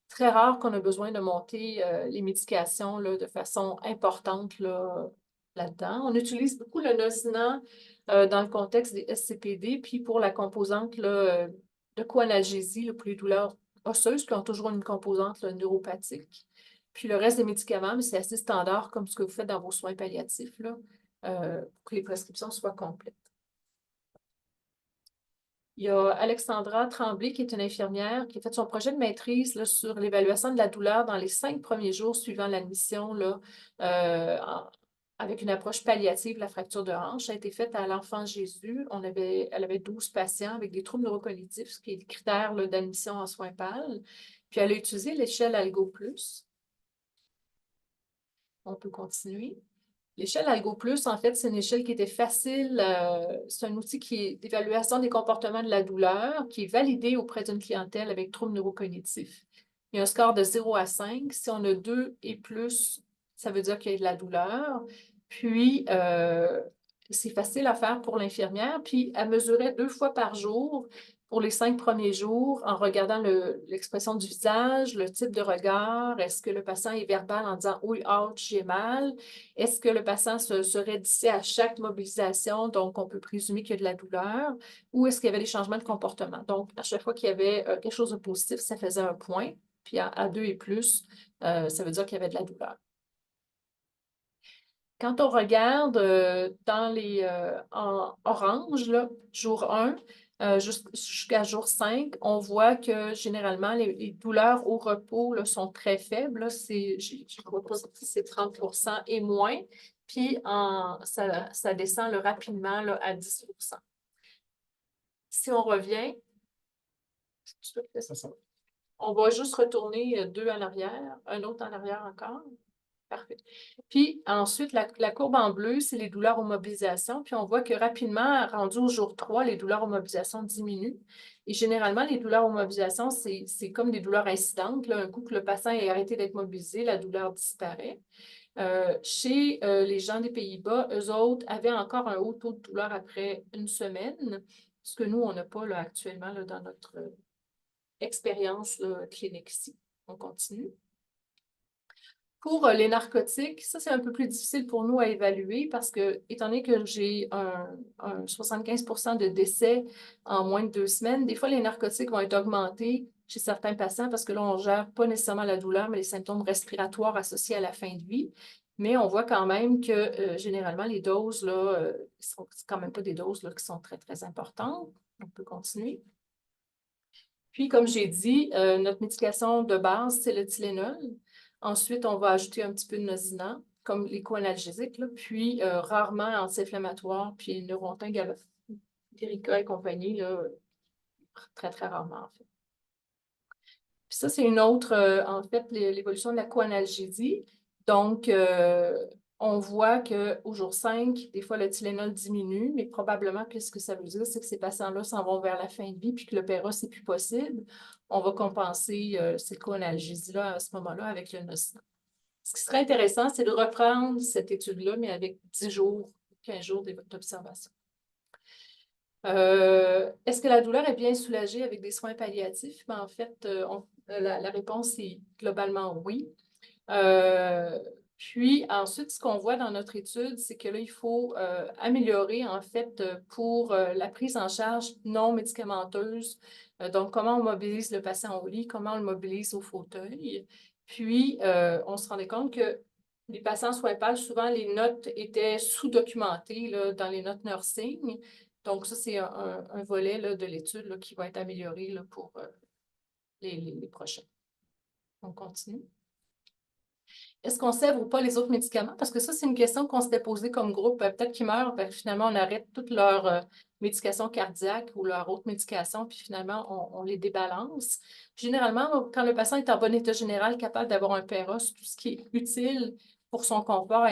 Très rare qu'on a besoin de monter les médications là, de façon importante là-dedans. On utilise beaucoup le Nosinant dans le contexte des SCPD, puis pour la composante là, de coanalgésie, pour les douleurs osseuses qui ont toujours une composante là, neuropathique. Puis le reste des médicaments, c'est assez standard comme ce que vous faites dans vos soins palliatifs, là, pour que les prescriptions soient complètes. Il y a Alexandra Tremblay, qui est une infirmière, qui a fait son projet de maîtrise là, sur l'évaluation de la douleur dans les 5 premiers jours suivant l'admission là, avec une approche palliative de la fracture de hanche. Ça a été fait à l'Enfant Jésus. Elle avait 12 patients avec des troubles neurocognitifs, ce qui est le critère d'admission en soins PAL. Puis elle a utilisé l'échelle Algo+. On peut continuer. L'échelle Algo+, en fait, c'est une échelle qui était facile. C'est un outil d'évaluation des comportements de la douleur qui est validé auprès d'une clientèle avec troubles neurocognitifs. Il y a un score de 0 à 5. Si on a 2 et plus, ça veut dire qu'il y a de la douleur. Puis, c'est facile à faire pour l'infirmière. Puis, elle mesurait 2 fois par jour pour les 5 premiers jours en regardant l'expression du visage, le type de regard. Est-ce que le patient est verbal en disant « Oui, ouch, j'ai mal ». Est-ce que le patient se raidissait à chaque mobilisation, donc on peut présumer qu'il y a de la douleur, ou est-ce qu'il y avait des changements de comportement? Donc, à chaque fois qu'il y avait quelque chose de positif, ça faisait un point, puis à 2 et plus, ça veut dire qu'il y avait de la douleur. Quand on regarde en orange, là, jour 1, jusqu'à jour 5, on voit que généralement, les douleurs au repos là, sont très faibles. Là, c'est 30% et moins. Puis, ça descend là, rapidement là, à 10%. Si on revient, on va juste retourner 2 en arrière, un autre en arrière encore. Parfait. Puis ensuite, la courbe en bleu, c'est les douleurs aux mobilisations. Puis on voit que rapidement, rendu au jour 3, les douleurs aux mobilisations diminuent. Et généralement, les douleurs aux mobilisations, c'est comme des douleurs incidentes. Là. Un coup que le patient ait arrêté d'être mobilisé, la douleur disparaît. Chez les gens des Pays-Bas, eux autres avaient encore un haut taux de douleur après une semaine, ce que nous, on n'a pas là, actuellement là, dans notre expérience clinique ici. On continue. Pour les narcotiques, ça, c'est un peu plus difficile pour nous à évaluer parce que, étant donné que j'ai un 75% de décès en moins de 2 semaines, des fois, les narcotiques vont être augmentés chez certains patients parce que là, on ne gère pas nécessairement la douleur, mais les symptômes respiratoires associés à la fin de vie. Mais on voit quand même que, généralement, les doses, là, c'est quand même pas des doses là, qui sont très, très importantes. On peut continuer. Puis, comme j'ai dit, notre médication de base, c'est le Tylenol. Ensuite, on va ajouter un petit peu de Nosinant, comme les co-analgésiques, puis rarement anti-inflammatoires, puis Neurontin, Derica et compagnie, là, très, très rarement, en fait. Puis ça, c'est une autre, en fait, l'évolution de la co-analgésie. Donc, on voit qu'au jour 5, des fois, le Tylenol diminue, mais probablement que ce que ça veut dire, c'est que ces patients-là s'en vont vers la fin de vie puis que le Péra, c'est plus possible. On va compenser ces co-analgésies-là à ce moment-là avec le Nosinant. Ce qui serait intéressant, c'est de reprendre cette étude-là, mais avec 10 jours, 15 jours d'observation. Est-ce que la douleur est bien soulagée avec des soins palliatifs? Ben, en fait, la réponse est globalement oui. Puis ensuite, ce qu'on voit dans notre étude, c'est que là, il faut améliorer en fait pour la prise en charge non médicamenteuse. Donc, comment on mobilise le patient au lit, comment on le mobilise au fauteuil. Puis, on se rendait compte que les patients soins PAL, souvent, les notes étaient sous-documentées là, dans les notes nursing. Donc, ça, c'est un volet là, de l'étude qui va être amélioré là, pour les prochains. On continue. Est-ce qu'on sèvre ou pas les autres médicaments? Parce que ça, c'est une question qu'on s'était posée comme groupe. Peut-être qu'ils meurent, finalement, on arrête toutes leurs médications cardiaques ou leurs autres médications, puis finalement, on les débalance. Généralement, quand le patient est en bon état général, capable d'avoir un PERA, tout ce qui est utile pour son confort,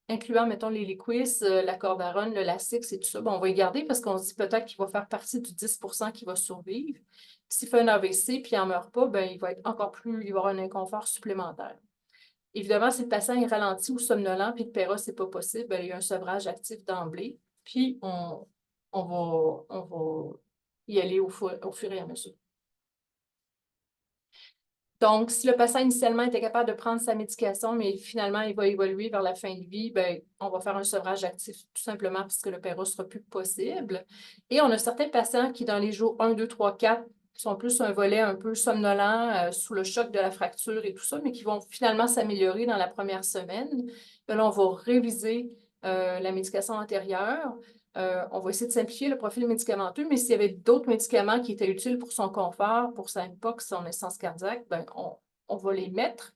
incluant, mettons, les Eliquis, la Cordarone, le Lasix et tout ça, on va les garder parce qu'on se dit peut-être qu'il va faire partie du 10% qui va survivre. S'il fait un AVC puis il n'en meurt pas, il va être encore plus, il va avoir un inconfort supplémentaire. Évidemment, si le patient est ralenti ou somnolent puis le PERA, ce n'est pas possible, il y a un sevrage actif d'emblée. Puis on va y aller au fur et à mesure. Donc, si le patient initialement était capable de prendre sa médication, mais finalement, il va évoluer vers la fin de vie, on va faire un sevrage actif tout simplement parce que le PERA ne sera plus possible. Et on a certains patients qui, dans les jours 1, 2, 3, 4, sont plus un volet un peu somnolent sous le choc de la fracture et tout ça, mais qui vont finalement s'améliorer dans la première semaine. Puis là, on va réviser la médication antérieure. On va essayer de simplifier le profil médicamenteux, mais s'il y avait d'autres médicaments qui étaient utiles pour son confort, pour sa MPOC, son essence cardiaque, ben, on va les mettre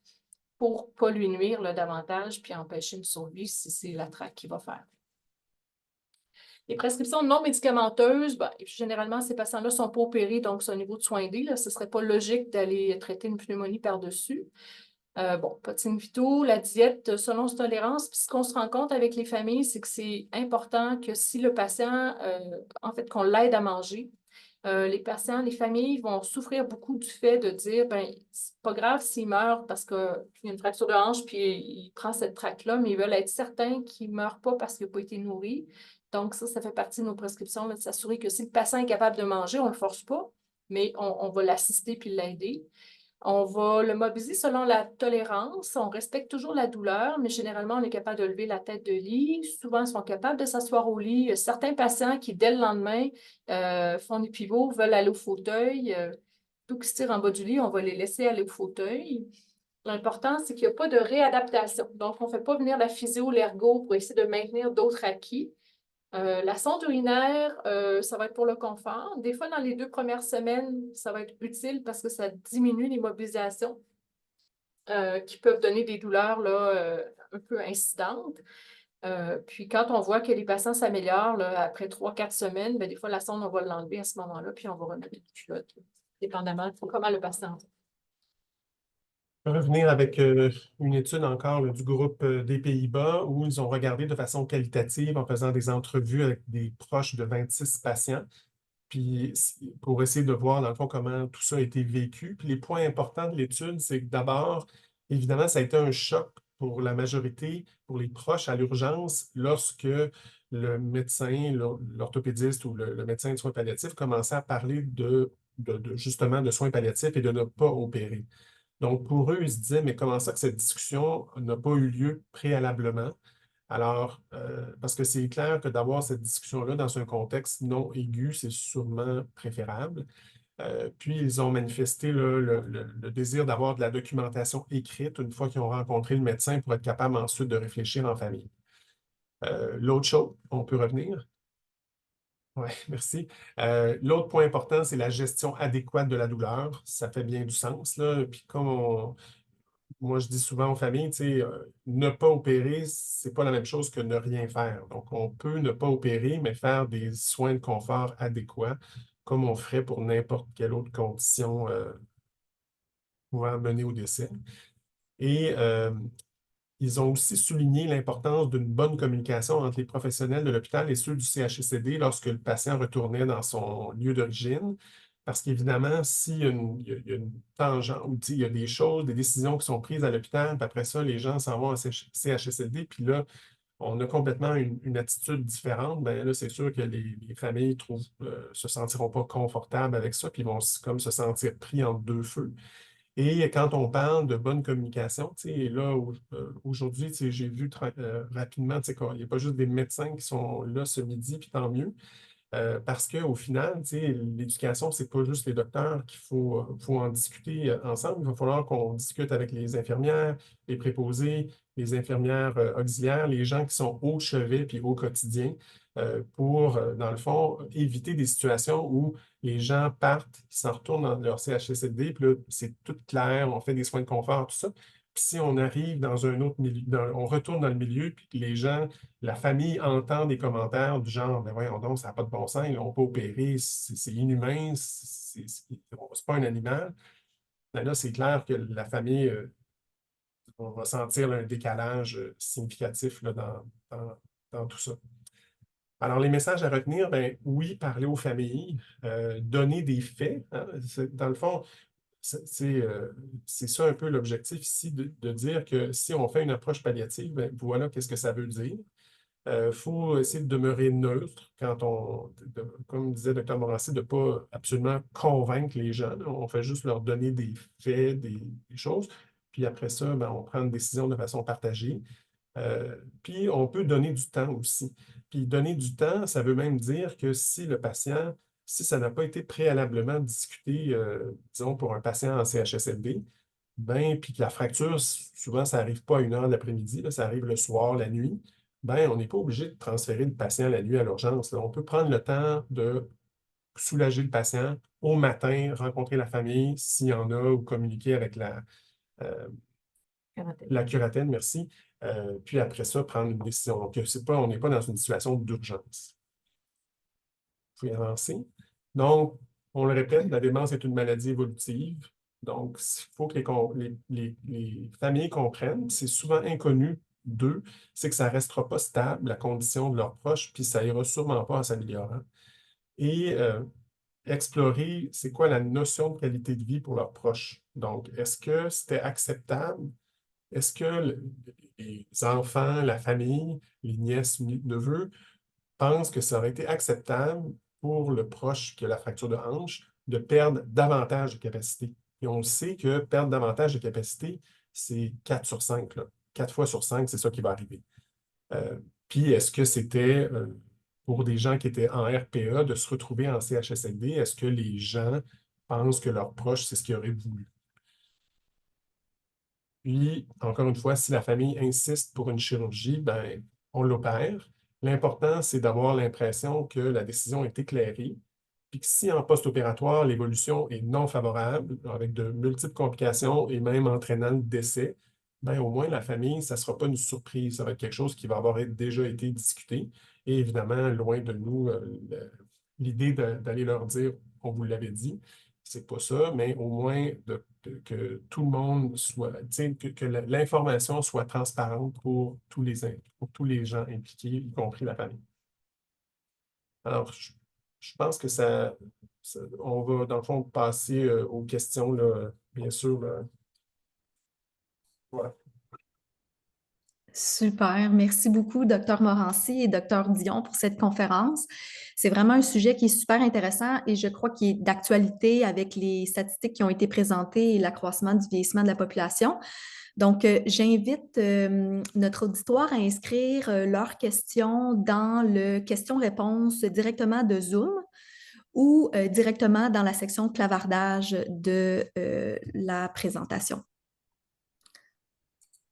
pour ne pas lui nuire là, davantage puis empêcher une survie si c'est la traque qu'il va faire. Les prescriptions non médicamenteuses, ben, généralement, ces patients-là ne sont pas opérés, donc c'est un niveau de soins D. Là, ce ne serait pas logique d'aller traiter une pneumonie par-dessus. Bon, pas de signe vitaux, la diète selon sa tolérance. Puis ce qu'on se rend compte avec les familles, c'est que c'est important que si le patient, en fait, qu'on l'aide à manger, les patients, les familles vont souffrir beaucoup du fait de dire, ben, c'est pas grave s'il meurt parce qu'il y a une fracture de hanche puis il prend cette traque-là, mais ils veulent être certains qu'il ne meurt pas parce qu'il n'a pas été nourri. Donc, ça fait partie de nos prescriptions, là, de s'assurer que si le patient est capable de manger, on ne le force pas, mais on va l'assister puis l'aider. On va le mobiliser selon la tolérance. On respecte toujours la douleur, mais généralement, on est capable de lever la tête de lit. Souvent, ils sont capables de s'asseoir au lit. Il y a certains patients qui, dès le lendemain, font des pivots, veulent aller au fauteuil. Tout qui se tire en bas du lit, on va les laisser aller au fauteuil. L'important, c'est qu'il n'y a pas de réadaptation. Donc, on ne fait pas venir la physio, l'ergo pour essayer de maintenir d'autres acquis. La sonde urinaire, ça va être pour le confort. Des fois, dans les 2 premières semaines, ça va être utile parce que ça diminue les mobilisations qui peuvent donner des douleurs là, un peu incidentes. Puis quand on voit que les patients s'améliorent là, après 3-4 semaines, bien, des fois, la sonde, on va l'enlever à ce moment-là, puis on va remettre une culotte, dépendamment de comment le patient. Je vais revenir avec une étude encore là, du groupe des Pays-Bas où ils ont regardé de façon qualitative en faisant des entrevues avec des proches de 26 patients, puis pour essayer de voir dans le fond comment tout ça a été vécu. Puis les points importants de l'étude, c'est que d'abord, évidemment, ça a été un choc pour la majorité, pour les proches à l'urgence, lorsque le médecin, l'orthopédiste ou le médecin de soins palliatifs commençait à parler justement de soins palliatifs et de ne pas opérer. Donc, pour eux, ils se disaient, mais comment ça que cette discussion n'a pas eu lieu préalablement? Alors, parce que c'est clair que d'avoir cette discussion-là dans un contexte non aigu, c'est sûrement préférable. Puis, ils ont manifesté là, le désir d'avoir de la documentation écrite une fois qu'ils ont rencontré le médecin pour être capable ensuite de réfléchir en famille. L'autre chose, on peut revenir? Oui, merci. L'autre point important, c'est la gestion adéquate de la douleur. Ça fait bien du sens, là. Puis moi, je dis souvent aux familles, tu sais, ne pas opérer, c'est pas la même chose que ne rien faire. Donc, on peut ne pas opérer, mais faire des soins de confort adéquats, comme on ferait pour n'importe quelle autre condition pouvant mener au décès. Et ils ont aussi souligné l'importance d'une bonne communication entre les professionnels de l'hôpital et ceux du CHSCD lorsque le patient retournait dans son lieu d'origine. Parce qu'évidemment, s'il y a il y a une tangente, ou il y a des choses, des décisions qui sont prises à l'hôpital, puis après ça, les gens s'en vont à CHSLD, puis là, on a complètement une attitude différente, bien là, c'est sûr que les familles se sentiront pas confortables avec ça, puis ils vont comme se sentir pris entre deux feux. Et quand on parle de bonne communication, tu sais, là, aujourd'hui, tu sais, j'ai vu rapidement, tu sais, qu'il n'y a pas juste des médecins qui sont là ce midi, puis tant mieux. Parce qu'au final, tu sais, l'éducation, c'est pas juste les docteurs faut en discuter ensemble. Il va falloir qu'on discute avec les infirmières, les préposés, les infirmières auxiliaires, les gens qui sont au chevet puis au quotidien pour, dans le fond, éviter des situations où les gens partent, ils s'en retournent dans leur CHSLD, puis là, c'est tout clair, on fait des soins de confort, tout ça. Puis si on arrive dans un autre milieu, on retourne dans le milieu, puis que les gens, la famille entend des commentaires du genre, ben voyons donc, ça n'a pas de bon sens, ils n'ont pas opéré, c'est inhumain, c'est pas un animal. Ben là, c'est clair que la famille, on va sentir là, un décalage significatif là, dans tout ça. Alors, les messages à retenir, ben oui, parler aux familles, donner des faits. Hein, dans le fond, c'est ça un peu l'objectif ici, de dire que si on fait une approche palliative, ben, voilà qu'est-ce que ça veut dire. Il faut essayer de demeurer neutre comme disait Dr. Morancy, de ne pas absolument convaincre les gens. On fait juste leur donner des faits, des choses. Puis après ça, ben, on prend une décision de façon partagée. Puis on peut donner du temps aussi. Puis donner du temps, ça veut même dire que si le patient si ça n'a pas été préalablement discuté, disons, pour un patient en CHSLD, ben, puis que la fracture, souvent, ça n'arrive pas à 1 heure de l'après-midi, là, ça arrive le soir, la nuit, ben, on n'est pas obligé de transférer le patient la nuit à l'urgence, là. On peut prendre le temps de soulager le patient au matin, rencontrer la famille s'il y en a, ou communiquer avec euh, la curatelle, merci. Puis après ça, prendre une décision. Donc, on n'est pas dans une situation d'urgence. Vous pouvez avancer. Donc, on le répète, la démence est une maladie évolutive. Donc, il faut que les familles comprennent, c'est souvent inconnu d'eux, c'est que ça ne restera pas stable, la condition de leurs proches, puis ça ira sûrement pas en s'améliorant. Et explorer, c'est quoi la notion de qualité de vie pour leurs proches. Donc, est-ce que c'était acceptable? Est-ce que les enfants, la famille, les nièces, neveux pensent que ça aurait été acceptable pour le proche qui a la fracture de hanche de perdre davantage de capacité? Et on sait que perdre davantage de capacité, c'est 4 sur 5, là. 4 fois sur 5, c'est ça qui va arriver. Puis, est-ce que c'était pour des gens qui étaient en RPA de se retrouver en CHSLD? Est-ce que les gens pensent que leurs proches, c'est ce qu'ils auraient voulu? Puis, encore une fois, si la famille insiste pour une chirurgie, ben, on l'opère. L'important, c'est d'avoir l'impression que la décision est éclairée, puis que si en post-opératoire, l'évolution est non favorable, avec de multiples complications et même entraînant le décès, ben, au moins la famille, ça ne sera pas une surprise. Ça va être quelque chose qui va avoir déjà été discuté. Et évidemment, loin de nous, l'idée d'aller leur dire, on vous l'avait dit, c'est pas ça, mais au moins que tout le monde soit, que l'information soit transparente pour tous les gens impliqués, y compris la famille. Alors, je pense que on va, dans le fond, passer aux questions, là, bien sûr. Voilà. Super. Merci beaucoup, Dr. Morancy et Dr. Dion, pour cette conférence. C'est vraiment un sujet qui est super intéressant et je crois qu'il est d'actualité avec les statistiques qui ont été présentées et l'accroissement du vieillissement de la population. Donc, j'invite notre auditoire à inscrire leurs questions dans le question-réponse directement de Zoom ou directement dans la section clavardage de la présentation.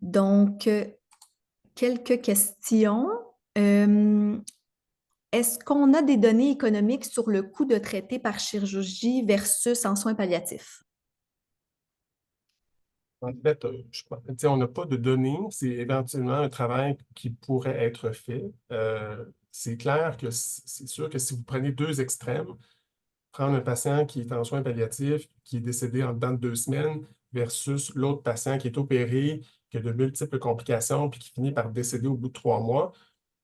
Donc, quelques questions. Est-ce qu'on a des données économiques sur le coût de traiter par chirurgie versus en soins palliatifs? En fait, on n'a pas de données. C'est éventuellement un travail qui pourrait être fait. C'est clair que c'est sûr que si vous prenez 2 extrêmes, prendre un patient qui est en soins palliatifs, qui est décédé en dedans de 2 semaines, versus l'autre patient qui est opéré, qui a de multiples complications, puis qui finit par décéder au bout de 3 mois,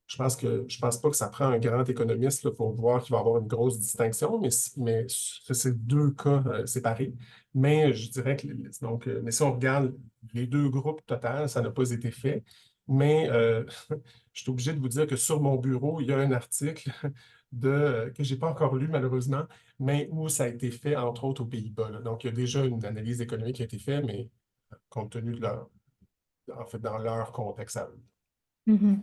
je pense pas que ça prend un grand économiste là, pour voir qu'il va y avoir une grosse distinction, mais c'est 2 cas séparés. Mais je dirais que donc, mais si on regarde les 2 groupes total, ça n'a pas été fait. Mais je suis obligé de vous dire que sur mon bureau, il y a un article que je n'ai pas encore lu malheureusement, mais où ça a été fait, entre autres, aux Pays-Bas, là. Donc, il y a déjà une analyse économique qui a été faite, mais compte tenu de en fait, dans leur contexte à eux. Mm-hmm.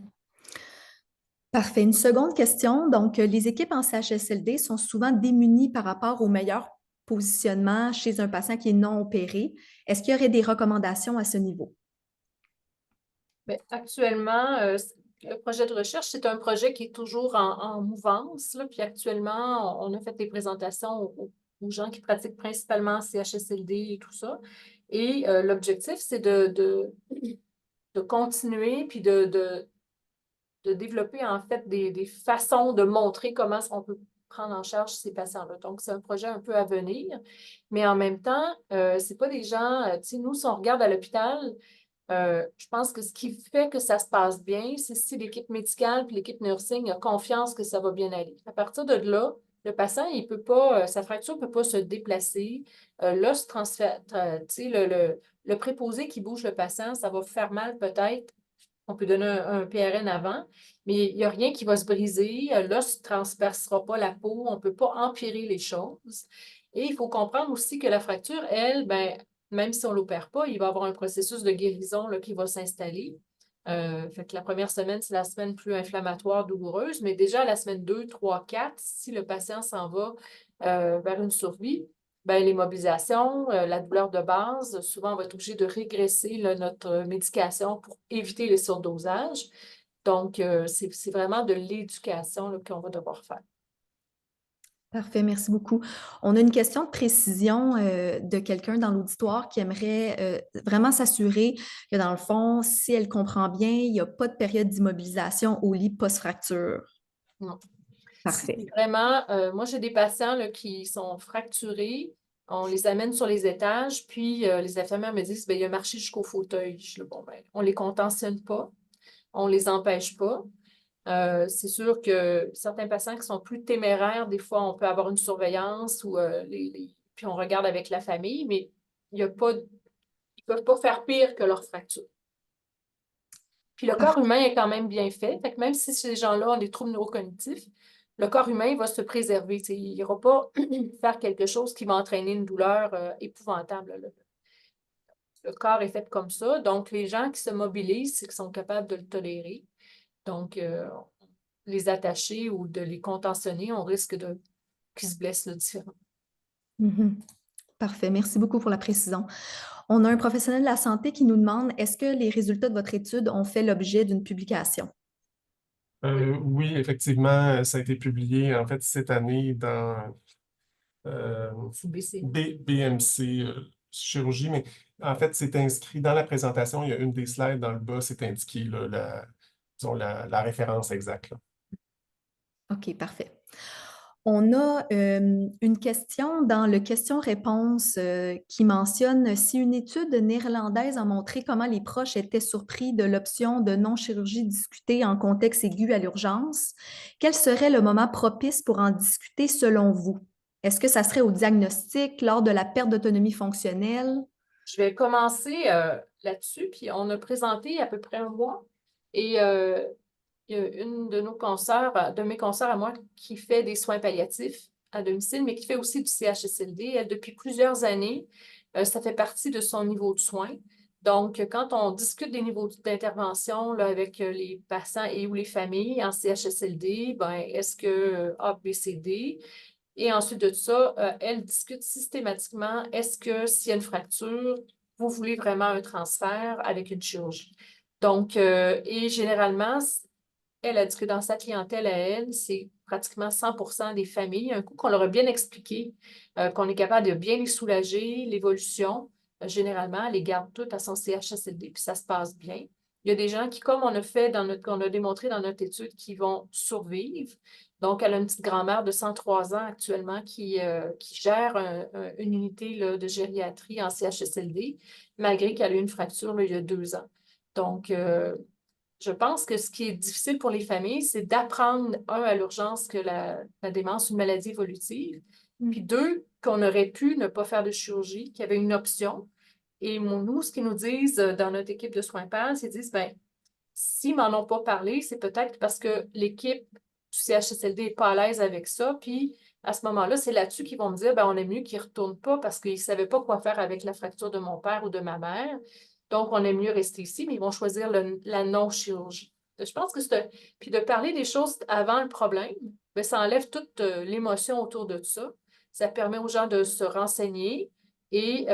Parfait. Une seconde question. Donc, les équipes en CHSLD sont souvent démunies par rapport au meilleur positionnement chez un patient qui est non opéré. Est-ce qu'il y aurait des recommandations à ce niveau? Bien, actuellement, le projet de recherche, c'est un projet qui est toujours en mouvance, là. Puis actuellement, on a fait des présentations aux gens qui pratiquent principalement en CHSLD et tout ça. Et l'objectif, c'est de continuer puis de développer en fait des façons de montrer comment on peut prendre en charge ces patients-là. Donc, c'est un projet un peu à venir, mais en même temps, c'est pas des gens, tu sais, nous, si on regarde à l'hôpital, je pense que ce qui fait que ça se passe bien, c'est si l'équipe médicale et l'équipe nursing a confiance que ça va bien aller. À partir de là, le patient, il peut pas, sa fracture ne peut pas se déplacer. L'os transfère, tu sais, le préposé qui bouge le patient, ça va faire mal peut-être. On peut donner un PRN avant, mais il n'y a rien qui va se briser. L'os ne transpercera pas la peau. On ne peut pas empirer les choses. Et il faut comprendre aussi que la fracture, elle, ben, même si on ne l'opère pas, il va y avoir un processus de guérison là, qui va s'installer. Fait que la première semaine, c'est la semaine plus inflammatoire, douloureuse, mais déjà la semaine 2, 3, 4, si le patient s'en va vers une survie, ben, l'immobilisation, la douleur de base, souvent on va être obligé de régresser là, notre médication pour éviter les surdosages. Donc, c'est vraiment de l'éducation là, qu'on va devoir faire. Parfait, merci beaucoup. On a une question de précision de quelqu'un dans l'auditoire qui aimerait vraiment s'assurer que, dans le fond, si elle comprend bien, il n'y a pas de période d'immobilisation au lit post-fracture. Non. Parfait. Si vraiment, moi, j'ai des patients là, qui sont fracturés. On les amène sur les étages, puis les infirmières me disent, ben, il a marché jusqu'au fauteuil. Je dis, bon, ben, on les contentionne pas, on les empêche pas. C'est sûr que certains patients qui sont plus téméraires, des fois, on peut avoir une surveillance ou puis on regarde avec la famille, mais il y a pas, ils peuvent pas faire pire que leur fracture. Puis le corps humain est quand même bien fait. Fait que même si ces gens-là ont des troubles neurocognitifs, le corps humain va se préserver. T'sais, il n'ira pas faire quelque chose qui va entraîner une douleur épouvantable. Le corps est fait comme ça. Donc, les gens qui se mobilisent, c'est qu'ils sont capables de le tolérer. Donc, les attacher ou de les contentionner, on risque de qu'ils se blessent là, différemment. Mhm. Parfait, merci beaucoup pour la précision. On a un professionnel de la santé qui nous demande, est-ce que les résultats de votre étude ont fait l'objet d'une publication? Oui, effectivement, ça a été publié en fait cette année dans CBC. BMC chirurgie, mais en fait, c'est inscrit dans la présentation, il y a une des slides dans le bas, c'est indiqué là, disons, la référence exacte, là. OK, parfait. On a une question dans le question-réponse qui mentionne si une étude néerlandaise a montré comment les proches étaient surpris de l'option de non-chirurgie discutée en contexte aigu à l'urgence, quel serait le moment propice pour en discuter selon vous? Est-ce que ça serait au diagnostic, lors de la perte d'autonomie fonctionnelle? Je vais commencer là-dessus, puis on a présenté à peu près un mois. Et il y a une de nos consoeurs, de mes consoeurs à moi, qui fait des soins palliatifs à domicile, mais qui fait aussi du CHSLD. Elle, depuis plusieurs années, ça fait partie de son niveau de soins. Donc, quand on discute des niveaux d'intervention là, avec les patients et ou les familles en CHSLD, ben, est-ce que A, B, C, D? Et ensuite de ça, elle discute systématiquement, est-ce que s'il y a une fracture, vous voulez vraiment un transfert avec une chirurgie? Donc, et généralement, elle a dit que dans sa clientèle à elle, c'est pratiquement 100% des familles, un coup qu'on leur a bien expliqué, qu'on est capable de bien les soulager, l'évolution, généralement, elle les garde toutes à son CHSLD, puis ça se passe bien. Il y a des gens qui, comme qu'on a démontré dans notre étude, qui vont survivre. Donc, elle a une petite grand-mère de 103 ans actuellement qui gère une unité là, de gériatrie en CHSLD, malgré qu'elle a eu une fracture là, il y a 2 ans. Donc, je pense que ce qui est difficile pour les familles, c'est d'apprendre, un, à l'urgence que la démence est une maladie évolutive, puis deux, qu'on aurait pu ne pas faire de chirurgie, qu'il y avait une option. Et nous, ce qu'ils nous disent dans notre équipe de soins PALS, ils disent, ben, s'ils m'en ont pas parlé, c'est peut-être parce que l'équipe du CHSLD n'est pas à l'aise avec ça, puis à ce moment-là, c'est là-dessus qu'ils vont me dire, ben, on est mieux qu'ils ne retournent pas parce qu'ils ne savaient pas quoi faire avec la fracture de mon père ou de ma mère. Donc, on aime mieux rester ici, mais ils vont choisir la non-chirurgie. Je pense que c'est... Puis de parler des choses avant le problème, bien, ça enlève toute l'émotion autour de ça. Ça permet aux gens de se renseigner et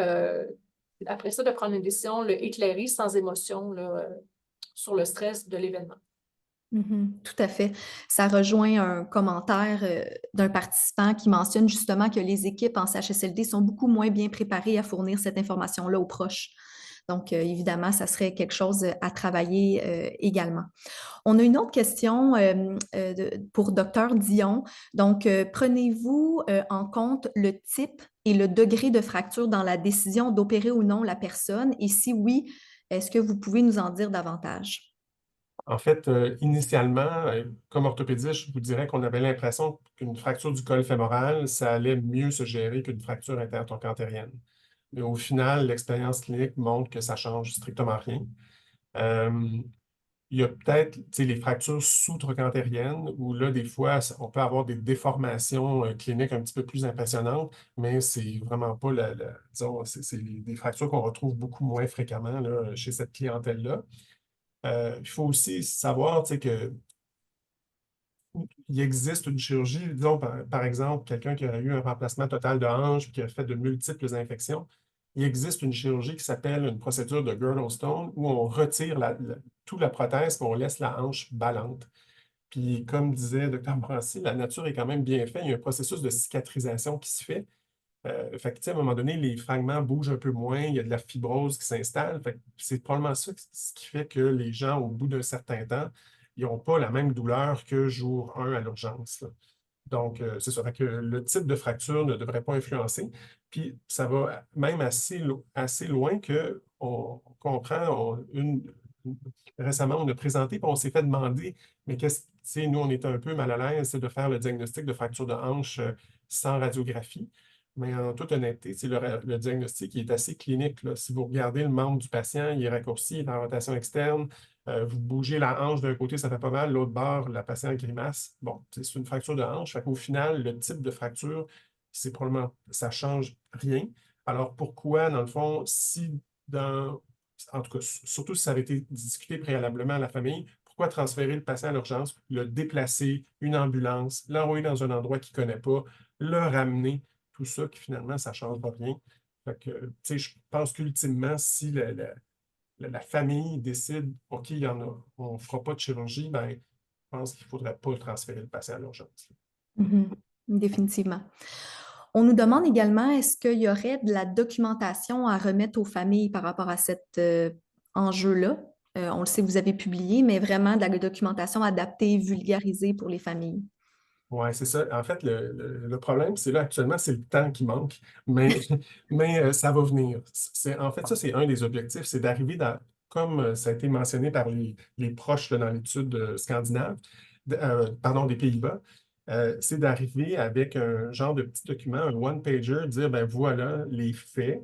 après ça, de prendre une décision éclairée, sans émotion, là, sur le stress de l'événement. Tout à fait. Ça rejoint un commentaire d'un participant qui mentionne justement que les équipes en CHSLD sont beaucoup moins bien préparées à fournir cette information-là aux proches. Donc, évidemment, ça serait quelque chose à travailler également. On a une autre question pour Dr Dion. Donc, prenez-vous en compte le type et le degré de fracture dans la décision d'opérer ou non la personne? Et si oui, est-ce que vous pouvez nous en dire davantage? En fait, initialement, comme orthopédiste, je vous dirais qu'on avait l'impression qu'une fracture du col fémoral, ça allait mieux se gérer qu'une fracture intertroncantérienne. Mais au final, l'expérience clinique montre que ça change strictement rien. Il y a peut-être, tu sais, les fractures sous-trochantériennes où là, des fois, on peut avoir des déformations cliniques un petit peu plus impressionnantes, mais c'est vraiment pas disons, c'est des fractures qu'on retrouve beaucoup moins fréquemment là, chez cette clientèle-là. Il faut aussi savoir, tu sais, que il existe une chirurgie, disons par exemple, quelqu'un qui aurait eu un remplacement total de hanche, qui a fait de multiples infections. Il existe une chirurgie qui s'appelle une procédure de Girdlestone où on retire toute la prothèse et on laisse la hanche ballante. Puis, comme disait Dr. Brancy, la nature est quand même bien faite. Il y a un processus de cicatrisation qui se fait. Fait que, tu sais, à un moment donné, les fragments bougent un peu moins, il y a de la fibrose qui s'installe. Fait que c'est probablement ça ce qui fait que les gens, au bout d'un certain temps, ils n'ont pas la même douleur que jour 1 à l'urgence, là. Donc, c'est ça. Fait que le type de fracture ne devrait pas influencer. Puis, ça va même assez loin qu'on comprend. Récemment, on a présenté, puis on s'est fait demander, mais qu'est-ce tu sais, nous, on était un peu mal à l'aise de faire le diagnostic de fracture de hanche sans radiographie. Mais en toute honnêteté, c'est le diagnostic qui est assez clinique, là. Si vous regardez le membre du patient, il est raccourci, il est en rotation externe. Vous bougez la hanche d'un côté, ça fait pas mal, l'autre bord, la patiente grimace. Bon, c'est une fracture de hanche. Fait qu'au final, le type de fracture, c'est probablement, ça change rien. Alors pourquoi, dans le fond, en tout cas, surtout si ça avait été discuté préalablement à la famille, pourquoi transférer le patient à l'urgence, le déplacer, une ambulance, l'envoyer dans un endroit qu'il ne connaît pas, le ramener, tout ça, qui finalement, ça ne change pas rien. Fait que, tu sais, je pense qu'ultimement, si la famille décide, OK, il y en a, on ne fera pas de chirurgie, ben, je pense qu'il ne faudrait pas transférer le patient à l'urgence. Mhm. Définitivement. On nous demande également, est-ce qu'il y aurait de la documentation à remettre aux familles par rapport à cet enjeu-là? On le sait, vous avez publié, mais vraiment de la documentation adaptée, vulgarisée pour les familles. Oui, c'est ça. En fait, le problème, c'est là, actuellement, c'est le temps qui manque, mais, ça va venir. En fait, ça, c'est un des objectifs, c'est d'arriver comme ça a été mentionné par les proches là, dans l'étude scandinave, pardon, des Pays-Bas, c'est d'arriver avec un genre de petit document, un one-pager, dire, ben voilà les faits,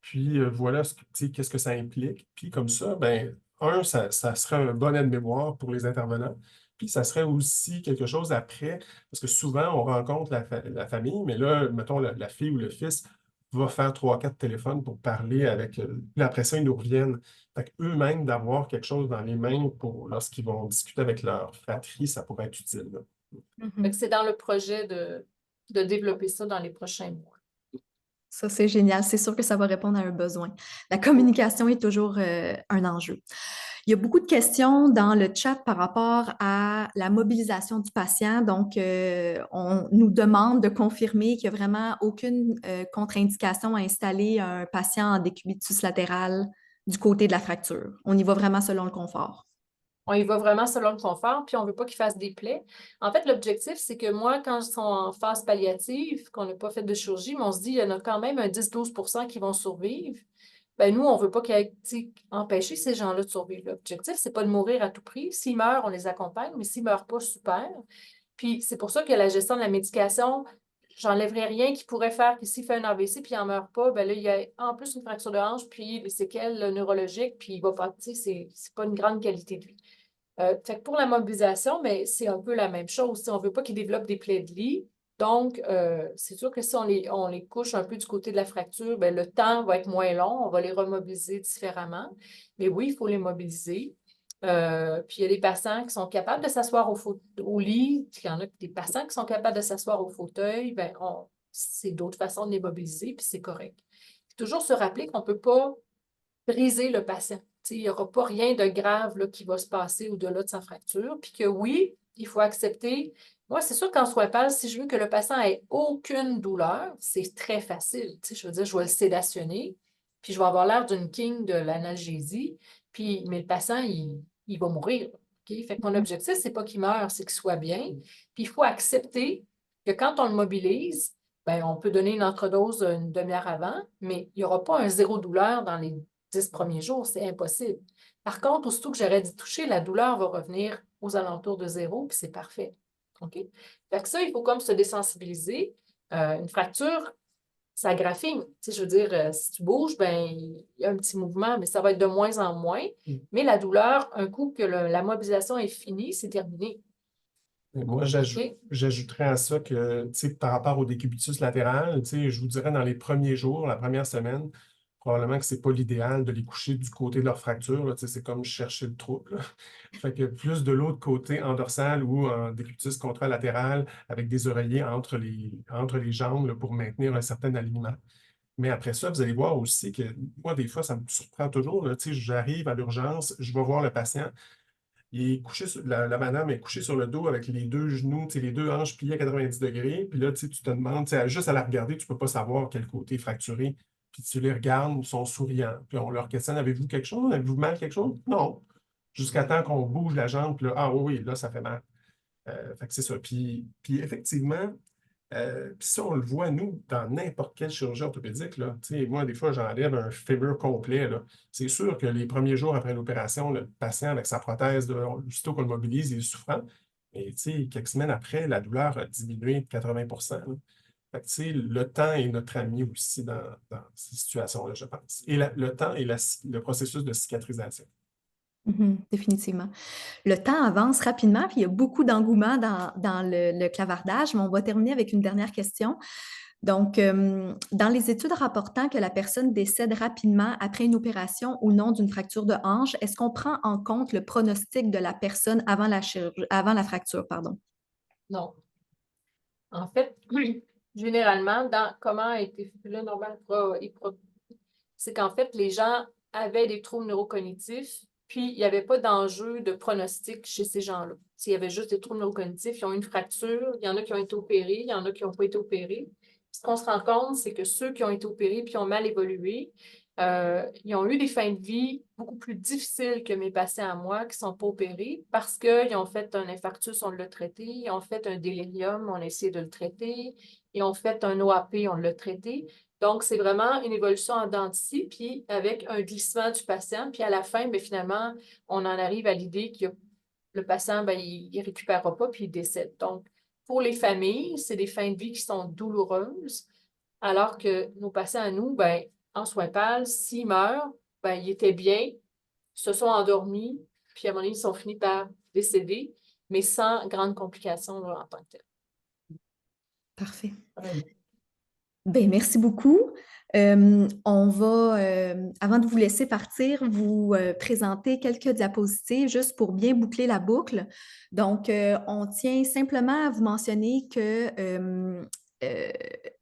puis voilà tu sais, qu'est-ce que ça implique. Puis comme ça, ben, ça serait un bon aide-mémoire pour les intervenants. Puis ça serait aussi quelque chose après, parce que souvent, on rencontre la famille, mais là, mettons, la fille ou le fils va faire 3, 4 téléphones pour parler avec. Puis après ça, ils nous reviennent. Fait qu'eux-mêmes, d'avoir quelque chose dans les mains lorsqu'ils vont discuter avec leur fratrie, ça pourrait être utile, là. Mhm. C'est dans le projet de développer ça dans les prochains mois. Ça, c'est génial. C'est sûr que ça va répondre à un besoin. La communication est toujours un enjeu. Il y a beaucoup de questions dans le chat par rapport à la mobilisation du patient. Donc, on nous demande de confirmer qu'il n'y a vraiment aucune contre-indication à installer un patient en décubitus latéral du côté de la fracture. On y va vraiment selon le confort. On y va vraiment selon le confort, puis on ne veut pas qu'ils fassent des plaies. En fait, l'objectif, c'est que moi, quand ils sont en phase palliative, qu'on n'a pas fait de chirurgie, mais on se dit qu'il y en a quand même un 10-12 qui vont survivre. Ben nous, on ne veut pas empêcher ces gens-là de survivre. L'objectif, ce n'est pas de mourir à tout prix. S'ils meurent, on les accompagne, mais s'ils ne meurent pas, super. Puis c'est pour ça que la gestion de la médication, j'enlèverais rien qui pourrait faire que s'il fait un AVC puis il n'en meurt pas, ben là, il y a en plus une fracture de hanche, puis les séquelles neurologiques, puis il va pas, tu sais, c'est pas une grande qualité de vie. Fait que pour la mobilisation, mais c'est un peu la même chose. On ne veut pas qu'ils développent des plaies de lit. Donc, c'est sûr que si on les couche un peu du côté de la fracture, ben, le temps va être moins long. On va les remobiliser différemment. Mais oui, il faut les mobiliser. Puis il y a des patients qui sont capables de s'asseoir au lit. Puis il y en a des patients qui sont capables de s'asseoir au fauteuil. Ben, c'est d'autres façons de les mobiliser, puis c'est correct. Puis toujours se rappeler qu'on ne peut pas briser le patient. Il n'y aura pas rien de grave là, qui va se passer au-delà de sa fracture. Puis que oui, il faut accepter. Moi, c'est sûr qu'en soins PAL, si je veux que le patient ait aucune douleur, c'est très facile. Je veux dire, je vais le sédationner, puis je vais avoir l'air d'une king de l'analgésie, mais le patient, il va mourir. Okay? Fait que mon objectif, c'est pas qu'il meure, c'est qu'il soit bien. Puis il faut accepter que quand on le mobilise, ben, on peut donner une entredose une demi-heure avant, mais il n'y aura pas un zéro douleur dans les 10 premiers jours, c'est impossible. Par contre, aussitôt que j'aurais dit toucher, la douleur va revenir aux alentours de 0, puis c'est parfait. OK? Fait que ça, il faut comme se désensibiliser. Une fracture, ça graphine. Je veux dire, si tu bouges, ben, il y a un petit mouvement, mais ça va être de moins en moins. Mais la douleur, un coup que la mobilisation est finie, c'est terminé. Et moi, j'ajouterais à ça que, tu sais, par rapport au décubitus latéral, tu sais, je vous dirais dans les premiers jours, la première semaine, probablement que ce n'est pas l'idéal de les coucher du côté de leur fracture. Là, c'est comme chercher le trou. Là. Fait que plus de l'autre côté, en dorsale ou en décubitus contralatéral, avec des oreillers entre les jambes là, pour maintenir un certain alignement. Mais après ça, vous allez voir aussi que moi, des fois, ça me surprend toujours. Là, j'arrive à l'urgence, je vais voir le patient. Il est couché la madame est couchée sur le dos avec les deux genoux, les deux hanches pliées à 90 degrés. Puis là, tu te demandes, juste à la regarder, tu ne peux pas savoir quel côté est fracturé. Puis tu les regardes, ils sont souriants. Puis on leur questionne, avez-vous quelque chose? Avez-vous mal quelque chose? Non. Jusqu'à temps qu'on bouge la jambe, puis là, ah oui, là, ça fait mal. Fait que c'est ça. Puis effectivement, puis ça, on le voit, nous, dans n'importe quelle chirurgie orthopédique. Là. Moi, des fois, j'enlève un fémur complet. C'est sûr que les premiers jours après l'opération, le patient avec sa prothèse, là, aussitôt qu'on le mobilise, il est souffrant. Mais quelques semaines après, la douleur a diminué de 80%. Là. Fait que, le temps est notre ami aussi dans ces situations-là, je pense. Et le temps et le processus de cicatrisation. Définitivement. Le temps avance rapidement, puis il y a beaucoup d'engouement dans le clavardage, mais on va terminer avec une dernière question. Donc, dans les études rapportant que la personne décède rapidement après une opération ou non d'une fracture de hanche, est-ce qu'on prend en compte le pronostic de la personne avant la fracture, pardon? Non. En fait, généralement, dans comment a été là, normal, c'est qu'en fait, les gens avaient des troubles neurocognitifs, puis il n'y avait pas d'enjeu de pronostic chez ces gens-là. S'il y avait juste des troubles neurocognitifs, ils ont eu une fracture, il y en a qui ont été opérés, il y en a qui n'ont pas été opérés. Ce qu'on se rend compte, c'est que ceux qui ont été opérés puis ont mal évolué, ils ont eu des fins de vie beaucoup plus difficiles que mes patients à moi qui ne sont pas opérés parce qu'ils ont fait un infarctus, on l'a traité, ils ont fait un délirium, on a essayé de le traiter, ils ont fait un OAP, on l'a traité. Donc, c'est vraiment une évolution en dents de scie, puis avec un glissement du patient. Puis à la fin, bien, finalement, on en arrive à l'idée que le patient, bien, il ne récupérera pas, puis il décède. Donc, pour les familles, c'est des fins de vie qui sont douloureuses, alors que nos patients à nous, bien, en soins pâles, s'ils meurent, bien, ils étaient bien, se sont endormis, puis à un moment donné, ils sont finis par décéder, mais sans grandes complications là, en tant que telles. Parfait. Ben, merci beaucoup. On va, avant de vous laisser partir, vous présenter quelques diapositives juste pour bien boucler la boucle. Donc, on tient simplement à vous mentionner que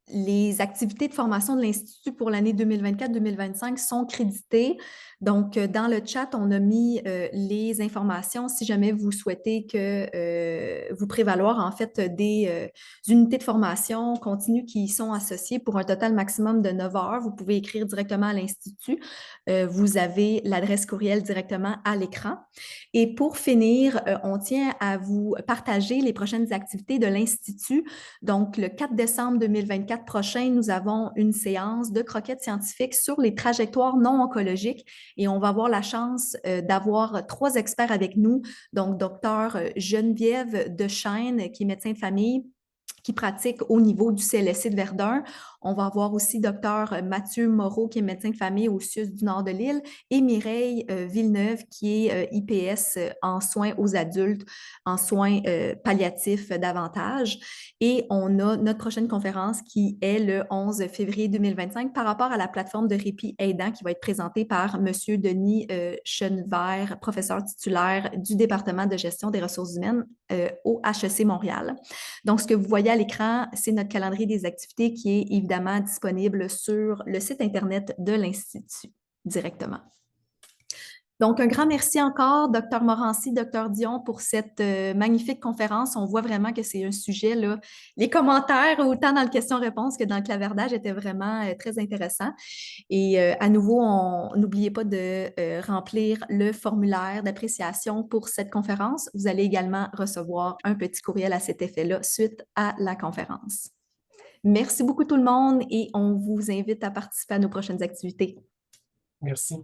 les activités de formation de l'Institut pour l'année 2024-2025 sont créditées. Donc, dans le chat, on a mis les informations si jamais vous souhaitez que vous prévaloir en fait des unités de formation continue qui y sont associées pour un total maximum de 9 heures. Vous pouvez écrire directement à l'Institut. Vous avez l'adresse courriel directement à l'écran. Et pour finir, on tient à vous partager les prochaines activités de l'Institut. Donc, le 4 décembre 2024 prochain, nous avons une séance de croquettes scientifiques sur les trajectoires non oncologiques et on va avoir la chance d'avoir 3 experts avec nous. Donc, Dr. Geneviève Dechaine, qui est médecin de famille, qui pratique au niveau du CLSC de Verdun. On va avoir aussi Dr. Mathieu Moreau, qui est médecin de famille au CIUS du nord de l'île, et Mireille Villeneuve, qui est IPS en soins aux adultes, en soins palliatifs davantage. Et on a notre prochaine conférence qui est le 11 février 2025 par rapport à la plateforme de répit aidant qui va être présentée par M. Denis Chenevert, professeur titulaire du département de gestion des ressources humaines au HEC Montréal. Donc, ce que vous voyez à l'écran, c'est notre calendrier des activités qui est évidemment disponible sur le site Internet de l'Institut directement. Donc, un grand merci encore, Dr. Morancy, Dr. Dion, pour cette magnifique conférence. On voit vraiment que c'est un sujet, là, les commentaires, autant dans le question-réponse que dans le clavardage, étaient vraiment très intéressants. Et à nouveau, n'oubliez pas de remplir le formulaire d'appréciation pour cette conférence. Vous allez également recevoir un petit courriel à cet effet-là suite à la conférence. Merci beaucoup tout le monde et on vous invite à participer à nos prochaines activités. Merci.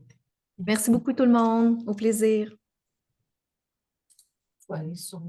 Merci beaucoup tout le monde. Au plaisir. Faut aller sur